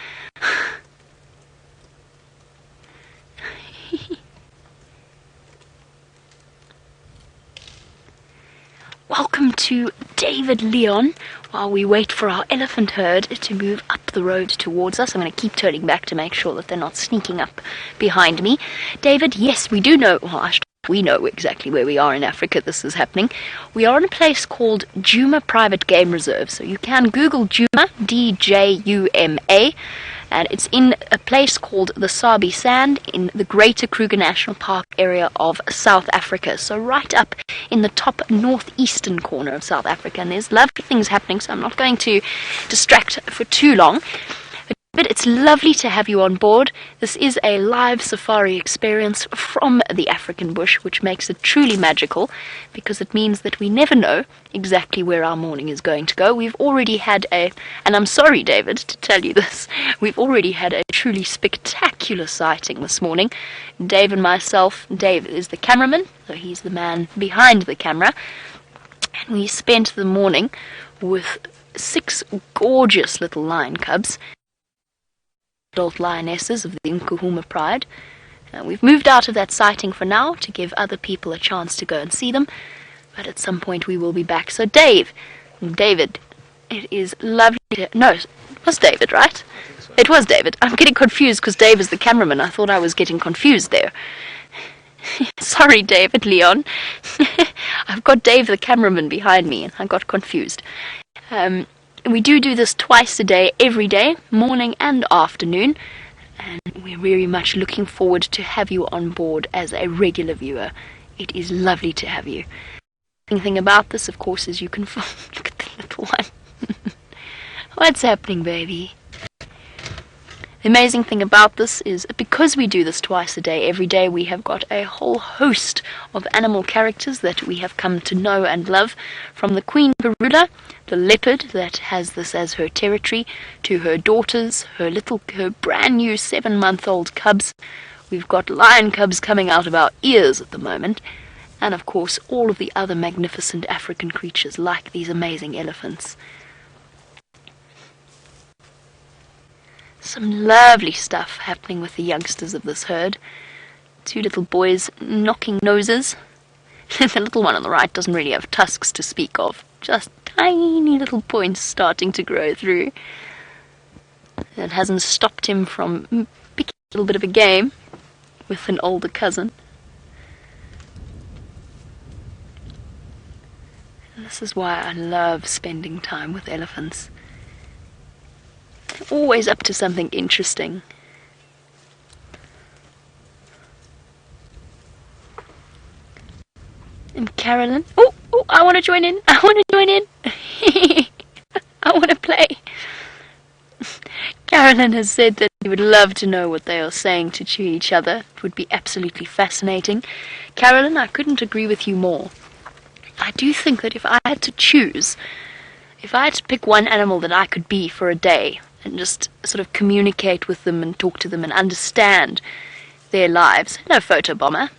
Welcome to David Leon, while we wait for our elephant herd to move up the road towards us. I'm going to keep turning back to make sure that they're not sneaking up behind me. David, yes, we do know, well, we know exactly where we are in Africa this is happening. We are in a place called Djuma Private Game Reserve. So you can Google Djuma, D-J-U-M-A, and it's in a place called the Sabi Sand in the Greater Kruger National Park area of South Africa. So right up in the top northeastern corner of South Africa. And there's lovely things happening, so I'm not going to distract for too long. But it's lovely to have you on board. This is a live safari experience from the African bush, which makes it truly magical, because it means that we never know exactly where our morning is going to go. We've already had and I'm sorry, David, to tell you this, we've already had a truly spectacular sighting this morning. Dave and myself, Dave is the cameraman, so he's the man behind the camera, And we spent the morning with 6 gorgeous little lion cubs, adult lionesses of the Nkuhuma Pride. We've moved out of that sighting for now to give other people a chance to go and see them, but at some point we will be back. So David, it is lovely to... No, it was David, right? So. It was David. I'm getting confused because Dave is the cameraman. I thought I was getting confused there. Sorry, David, Leon. I've got Dave the cameraman behind me and I got confused. We do this twice a day, every day, morning and afternoon. And we're very much looking forward to have you on board as a regular viewer. It is lovely to have you. The thing about this, of course, is you can look at the little one. What's happening, baby? The amazing thing about this is because we do this twice a day, every day, we have got a whole host of animal characters that we have come to know and love, from the Queen Garuda, the leopard that has this as her territory, to her daughters, her brand new 7-month-old cubs. We've got lion cubs coming out of our ears at the moment, and of course all of the other magnificent African creatures like these amazing elephants. Some lovely stuff happening with the youngsters of this herd. 2 little boys knocking noses. The little one on the right doesn't really have tusks to speak of, just tiny little points starting to grow through. That hasn't stopped him from picking a little bit of a game with an older cousin. And this is why I love spending time with elephants. Always up to something interesting. And Carolyn, oh, I want to join in. I want to play. Carolyn has said that she would love to know what they are saying to each other. It would be absolutely fascinating. Carolyn, I couldn't agree with you more. I do think that if I had to choose, if I had to pick one animal that I could be for a day, and just sort of communicate with them and talk to them and understand their lives. Hello, photo bomber.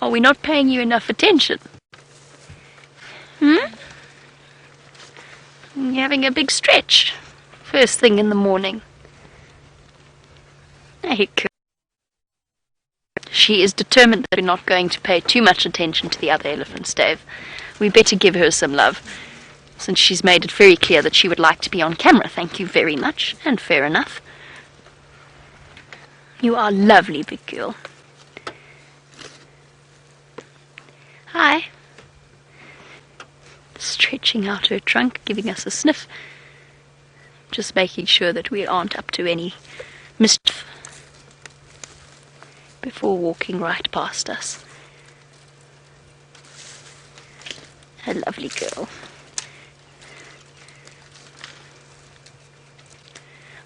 Are we not paying you enough attention? You're having a big stretch first thing in the morning. Hey, cool. She is determined that we're not going to pay too much attention to the other elephants, Dave. We better give her some love, since she's made it very clear that she would like to be on camera. Thank you very much, and fair enough. You are lovely, big girl. Hi. Stretching out her trunk, giving us a sniff. Just making sure that we aren't up to any mischief before walking right past us. A lovely girl.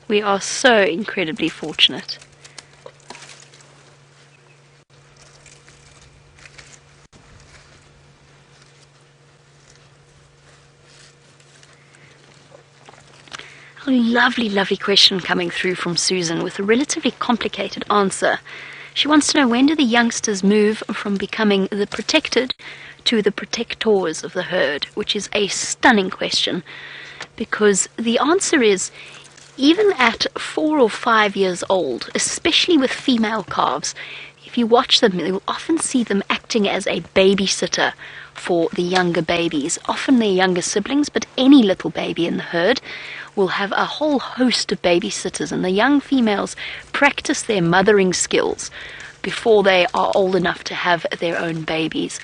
We are so incredibly fortunate. A lovely, lovely question coming through from Susan with a relatively complicated answer. She wants to know, when do the youngsters move from becoming the protected to the protectors of the herd, which is a stunning question, because the answer is, even at 4 or 5 years old, especially with female calves, if you watch them, you'll often see them acting as a babysitter for the younger babies, often their younger siblings, but any little baby in the herd will have a whole host of babysitters, and the young females practice their mothering skills before they are old enough to have their own babies.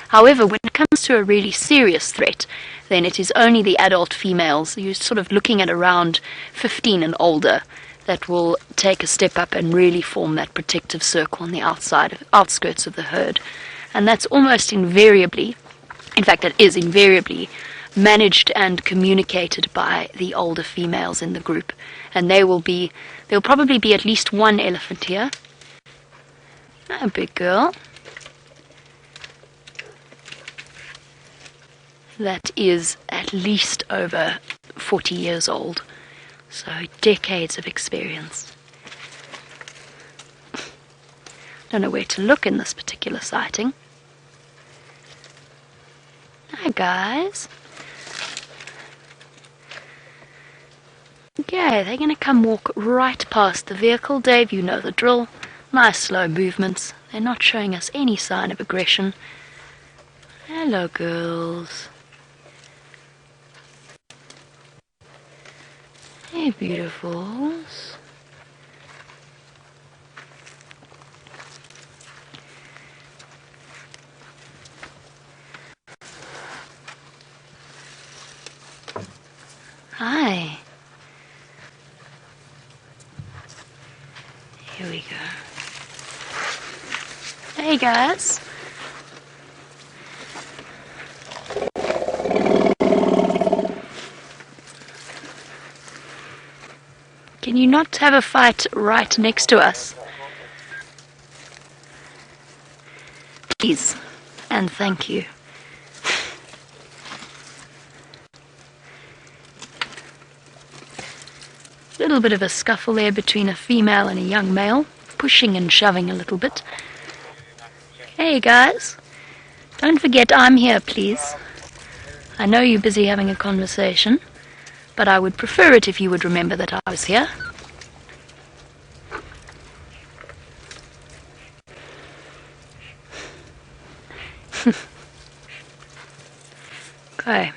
However, when it comes to a really serious threat, then it is only the adult females, you're sort of looking at around 15 and older, that will take a step up and really form that protective circle on the outskirts of the herd. And that's almost invariably, in fact it is invariably, managed and communicated by the older females in the group. And there'll probably be at least one elephant here. A big girl. That is at least over 40 years old. So decades of experience. Don't know where to look in this particular sighting. guys. Okay, they're going to come walk right past the vehicle. Dave, you know the drill. Nice slow movements. They're not showing us any sign of aggression. Hello, girls. Hey, beautifuls. Hi. Here we go. Hey, guys. Can you not have a fight right next to us? Please, and thank you. A little bit of a scuffle there between a female and a young male, pushing and shoving a little bit. Hey guys, don't forget I'm here, please. I know you're busy having a conversation, but I would prefer it if you would remember that I was here. Okay,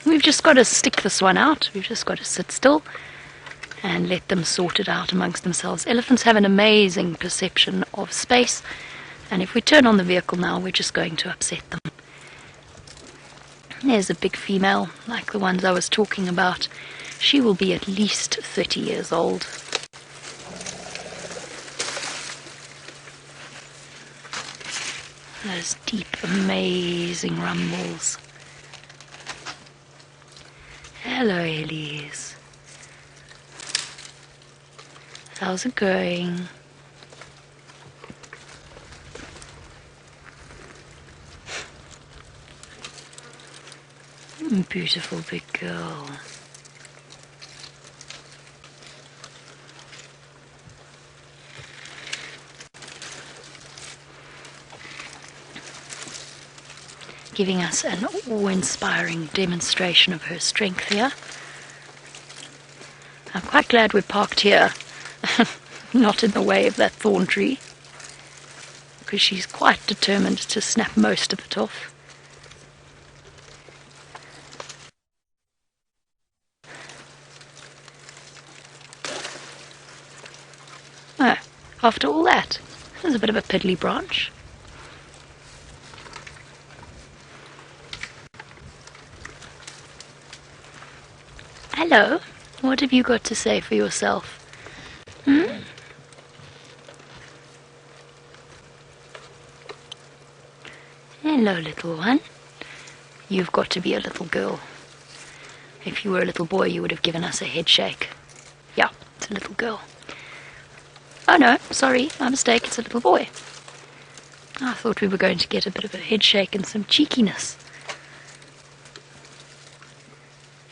we've just got to stick this one out. We've just got to sit still and let them sort it out amongst themselves. Elephants have an amazing perception of space, and if we turn on the vehicle now, we're just going to upset them. There's a big female, like the ones I was talking about. She will be at least 30 years old. Those deep, amazing rumbles. Hello, Ellies. How's it going? Beautiful big girl. Giving us an awe-inspiring demonstration of her strength here. I'm quite glad we're parked here, not in the way of that thorn tree, because she's quite determined to snap most of it off. Oh, after all that, there's a bit of a piddly branch. Hello, what have you got to say for yourself? Hello, little one. You've got to be a little girl. If you were a little boy, you would have given us a head shake. Yeah, it's a little girl. Oh no, sorry, my mistake, it's a little boy. I thought we were going to get a bit of a head shake and some cheekiness.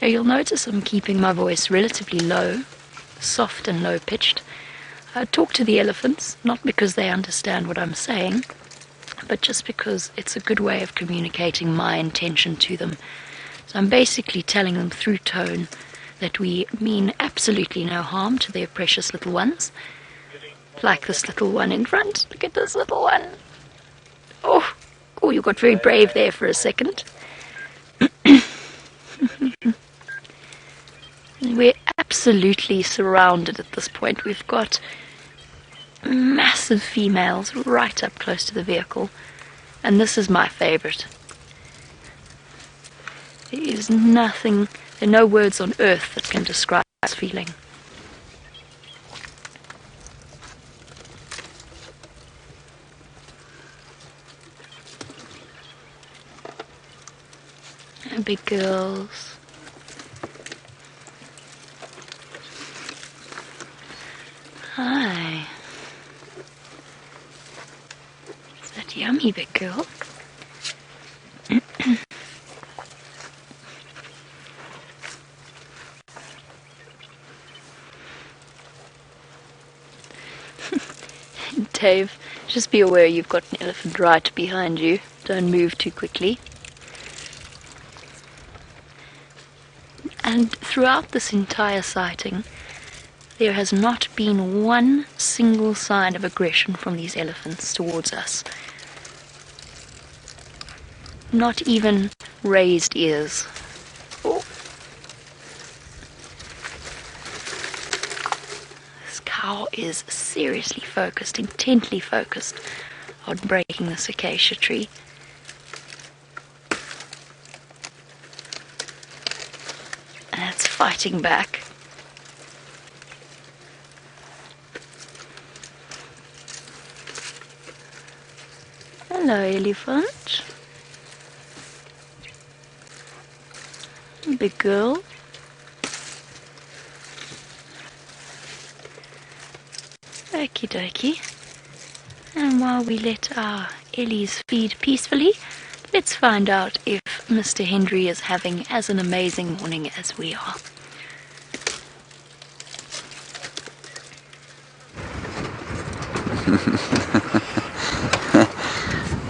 Now you'll notice I'm keeping my voice relatively low, soft and low-pitched. I talk to the elephants, not because they understand what I'm saying, but just because it's a good way of communicating my intention to them. So I'm basically telling them through tone that we mean absolutely no harm to their precious little ones. Like this little one in front. Look at this little one. Oh, you got very brave there for a second. We're absolutely surrounded at this point. We've got massive females right up close to the vehicle, and this is my favorite. There is nothing, there are no words on earth that can describe this feeling. And big girls. Hi. Is that yummy, big girl? Dave, just be aware you've got an elephant right behind you. Don't move too quickly. And throughout this entire sighting, there has not been one single sign of aggression from these elephants towards us. Not even raised ears. Oh. This cow is seriously focused, intently focused on breaking this acacia tree. And it's fighting back. Hello, elephant. Big girl. Okie dokie. And while we let our Ellies feed peacefully, let's find out if Mr. Hendry is having as an amazing morning as we are.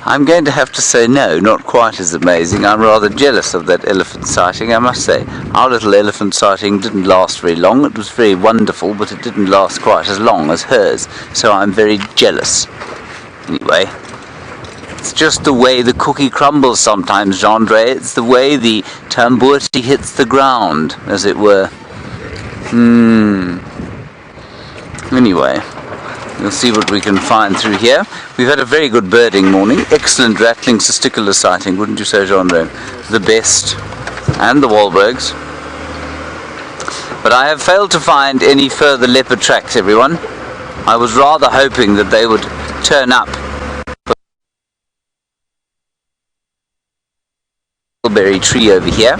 I'm going to have to say no, not quite as amazing. I'm rather jealous of that elephant sighting, I must say. Our little elephant sighting didn't last very long. It was very wonderful, but it didn't last quite as long as hers, so I'm very jealous. Anyway, it's just the way the cookie crumbles sometimes, Gendre. It's the way the tambourti hits the ground, as it were. Anyway, we'll see what we can find through here. We've had a very good birding morning. Excellent Rattling Cisticola sighting, wouldn't you say, Gendre? The best. And the Wahlbergs. But I have failed to find any further leopard tracks, everyone. I was rather hoping that they would turn up. Berry tree over here.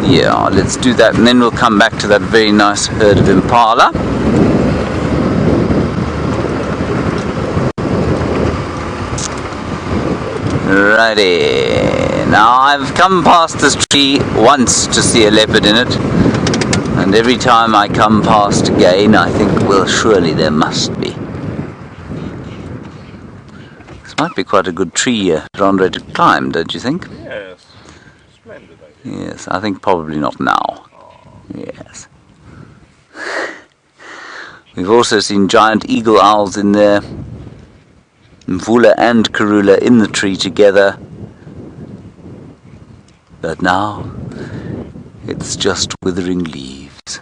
Yeah, let's do that, and then we'll come back to that very nice herd of impala. Righty. Now I've come past this tree once to see a leopard in it, and every time I come past again I think, well, surely there must be. This might be quite a good tree, Gendre, to climb, don't you think? Yes. Splendid idea. Yes, I think probably not now. Yes. We've also seen giant eagle owls in there. Mvula and Karula in the tree together. But now, it's just withering leaves.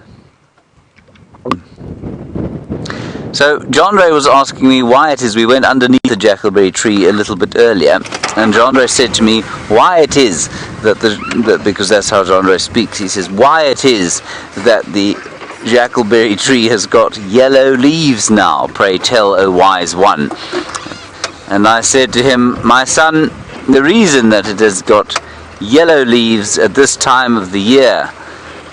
So, Gendre was asking me why it is we went underneath the jackalberry tree a little bit earlier, and Gendre said to me why it is that because that's how Gendre speaks, he says why it is that the jackalberry tree has got yellow leaves now, pray tell, O wise one. And I said to him, my son, the reason that it has got yellow leaves at this time of the year,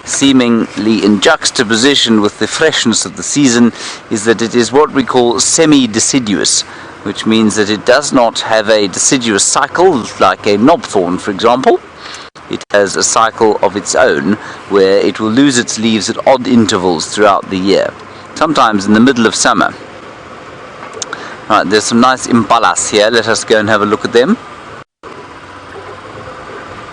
seemingly in juxtaposition with the freshness of the season, is that it is what we call semi-deciduous, which means that it does not have a deciduous cycle like a knobthorn, for example. It has a cycle of its own where it will lose its leaves at odd intervals throughout the year, sometimes in the middle of summer. Right, there's some nice impalas here. Let us go and have a look at them.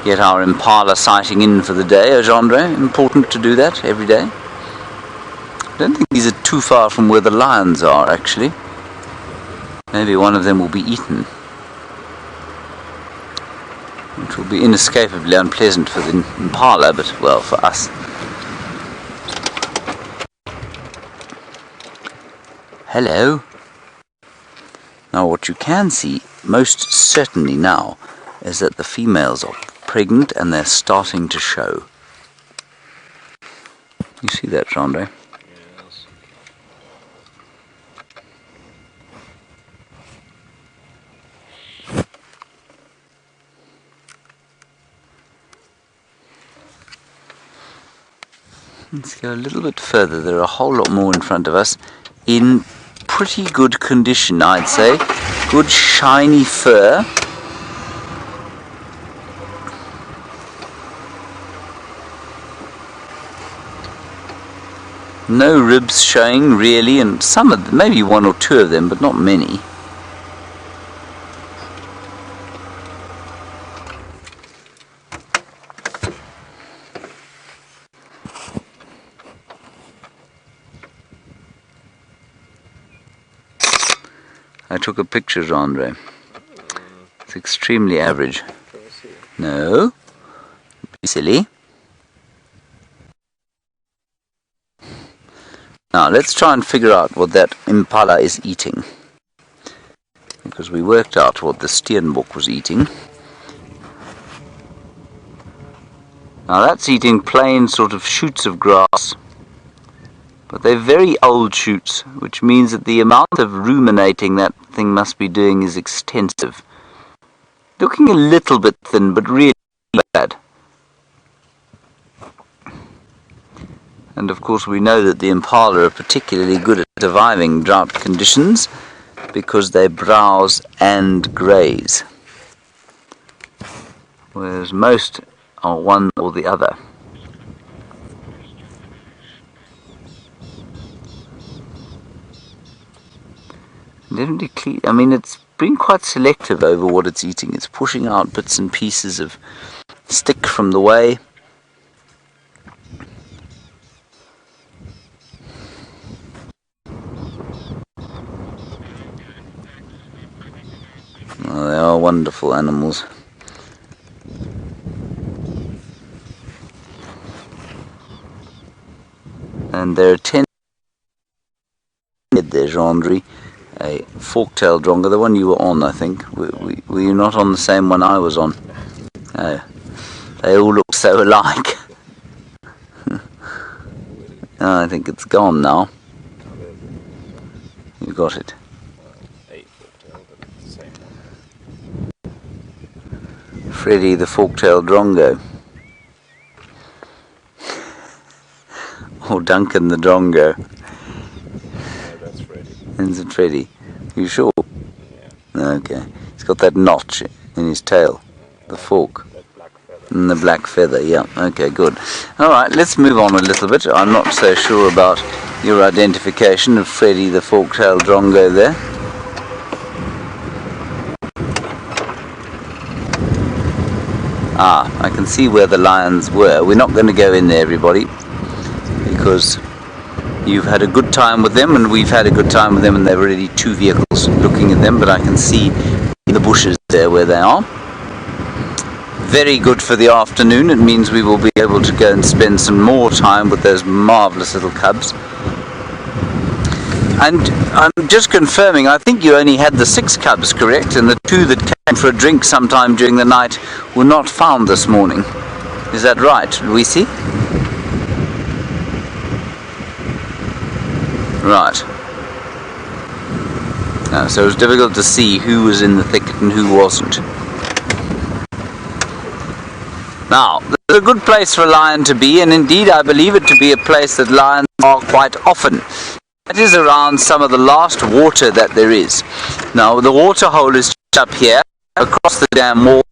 Get our impala sighting in for the day, Gendre. Important to do that every day. I don't think these are too far from where the lions are, actually. Maybe one of them will be eaten, which will be inescapably unpleasant for the impala, but, well, for us. Hello. Now what you can see, most certainly now, is that the females are pregnant and they're starting to show. You see that, Gendre? Yes. Let's go a little bit further. There are a whole lot more in front of us in pretty good condition, I'd say. Good shiny fur. No ribs showing really, and some of them, maybe one or two of them, but not many. I took a picture, Andre. It's extremely average. Can you see? No. Be silly. Now, let's try and figure out what that impala is eating. Because we worked out what the steenbok was eating. Now, that's eating plain sort of shoots of grass. But they're very old shoots, which means that the amount of ruminating that thing must be doing is extensive. Looking a little bit thin, but really bad. And of course we know that the impala are particularly good at surviving drought conditions because they browse and graze. Whereas most are one or the other. Definitely, I mean, it's been quite selective over what it's eating. It's pushing out bits and pieces of stick from the way. Oh, they are wonderful animals. And there are 10 there, Gendry. A fork-tailed drongo, the one you were on, I think. Were you not on the same one I was on? No. They all look so alike. Oh, I think it's gone now. You got it. Freddy the fork-tailed drongo. Or Duncan the drongo. Is it Freddy? You sure? Yeah. Okay. He's got that notch in his tail. The fork. That black feather. And the black feather, yeah. Okay, good. Alright, let's move on a little bit. I'm not so sure about your identification of Freddy the fork-tailed drongo there. Ah, I can see where the lions were. We're not going to go in there, everybody, because you've had a good time with them and we've had a good time with them, and there are already 2 vehicles looking at them, but I can see in the bushes there where they are. Very good for the afternoon. It means we will be able to go and spend some more time with those marvellous little cubs. And I'm just confirming, I think you only had the 6 cubs, correct? And the 2 that came for a drink sometime during the night were not found this morning. Is that right, Luisi? Right. So it was difficult to see who was in the thicket and who wasn't. Now, there's a good place for a lion to be, and indeed I believe it to be a place that lions are quite often. That is around some of the last water that there is. Now, the water hole is up here, across the dam wall,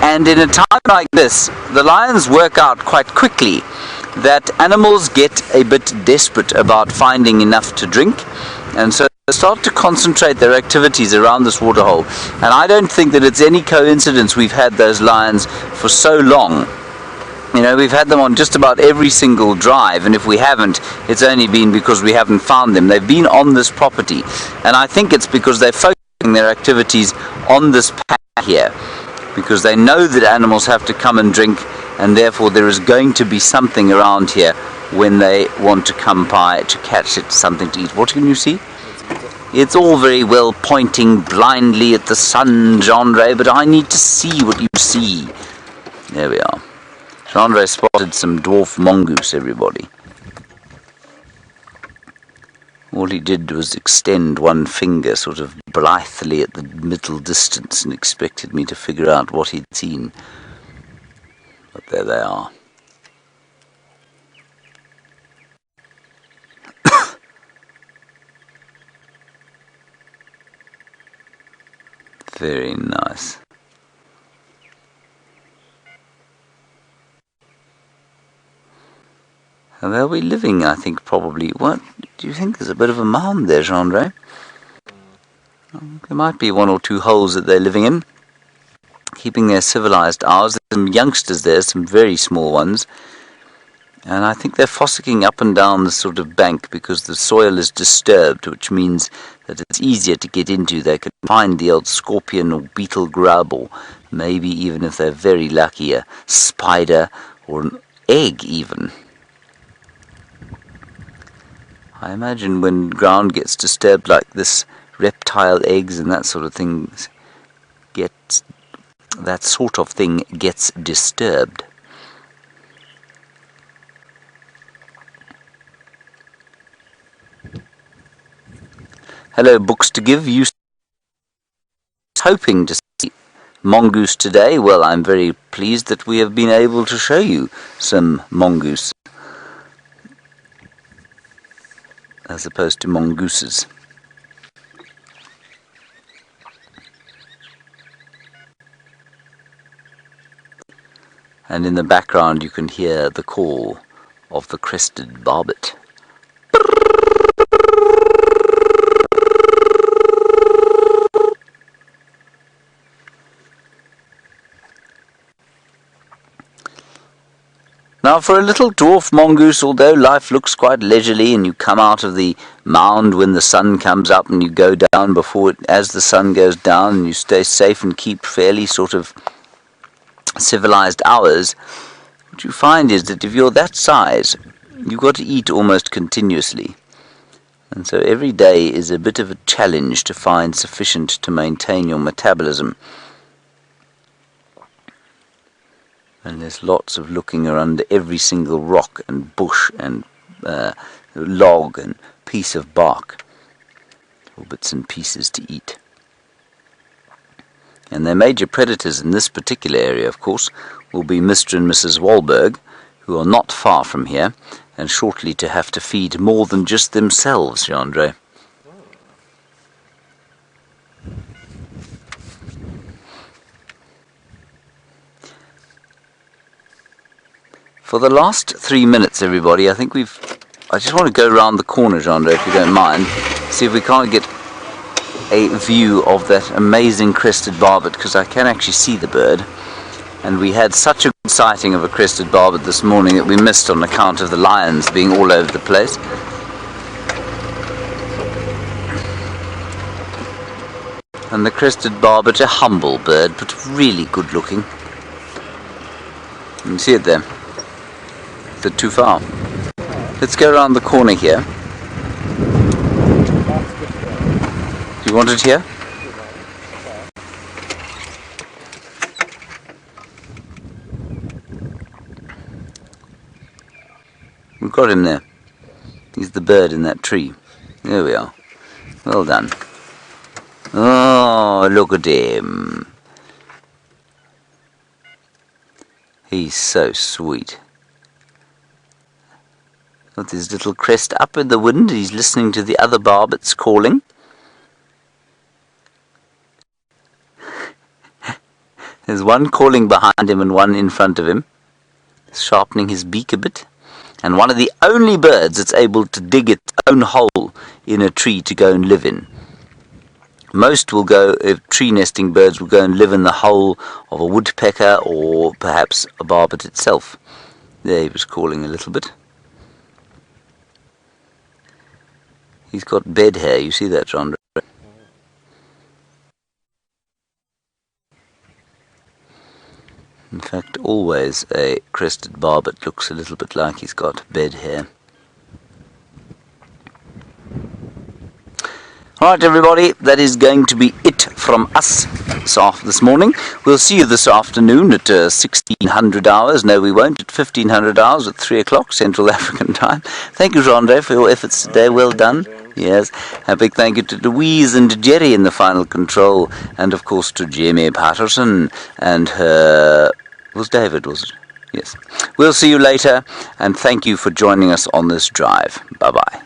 and in a time like this, the lions work out quite quickly that animals get a bit desperate about finding enough to drink, and so they start to concentrate their activities around this waterhole. And I don't think that it's any coincidence we've had those lions for so long. You know, we've had them on just about every single drive, and if we haven't, it's only been because we haven't found them. They've been on this property, and I think it's because they're focusing their activities on this patch here, because they know that animals have to come and drink, and therefore there is going to be something around here when they want to come by to catch it, something to eat. What can you see? It's all very well pointing blindly at the sun, Gendry, but I need to see what you see. There we are. Gendry spotted some dwarf mongoose, everybody. All he did was extend one finger sort of blithely at the middle distance and expected me to figure out what he'd seen. But there they are. Very nice. And they'll be living, I think, probably. What do you think? There's a bit of a mound there, Gendry. There might be 1 or 2 holes that they're living in, keeping their civilized hours. There's some youngsters there, some very small ones. And I think they're fossicking up and down this sort of bank because the soil is disturbed, which means that it's easier to get into. They can find the old scorpion or beetle grub, or maybe even if they're very lucky, a spider or an egg even. I imagine when ground gets disturbed like this, reptile eggs and that sort of thing gets disturbed. Hello, Books to Give. You hoping to see Mongoose today? Well, I'm very pleased that we have been able to show you some Mongoose as opposed to mongooses. And in the background you can hear the call of the crested barbet. Now for a little dwarf mongoose, although life looks quite leisurely and you come out of the mound when the sun comes up and you go down as the sun goes down, and you stay safe and keep fairly sort of civilized hours, what you find is that if you're that size, you've got to eat almost continuously. And so every day is a bit of a challenge to find sufficient to maintain your metabolism. And there's lots of looking around every single rock and bush and log and piece of bark, or bits and pieces to eat. And their major predators in this particular area, of course, will be Mr. and Mrs. Wahlberg, who are not far from here, and shortly to have to feed more than just themselves, Jandre. For the last 3 minutes, everybody, I just want to go around the corner, Jandre, if you don't mind, see if we can't get a view of that amazing crested barbet, because I can actually see the bird. And we had such a good sighting of a crested barbet this morning that we missed on account of the lions being all over the place. And the crested barbet, a humble bird, but really good looking. You can see it there. Is it too far? Let's go around the corner here. Do you want it here? We've got him there. He's the bird in that tree. There we are. Well done. Oh, look at him. He's so sweet. Got his little crest up in the wind. He's listening to the other barbets calling. There's one calling behind him and one in front of him, sharpening his beak a bit. And one of the only birds that's able to dig its own hole in a tree to go and live in. Most will go, if tree nesting birds will go and live in the hole of a woodpecker or perhaps a barbet itself. There he was calling a little bit. He's got bed hair, you see that, John? In fact, always a crested barbet looks a little bit like he's got bed hair. Alright everybody, that is going to be it from us this morning. We'll see you this afternoon at 1600 hours. No, we won't. At 1500 hours at 3 o'clock Central African time. Thank you, Jandre, for your efforts today. Well done. Yes. A big thank you to Louise and Jerry in the final control. And of course to Jamie Patterson and her... was David, was it? Yes. We'll see you later. And thank you for joining us on this drive. Bye-bye.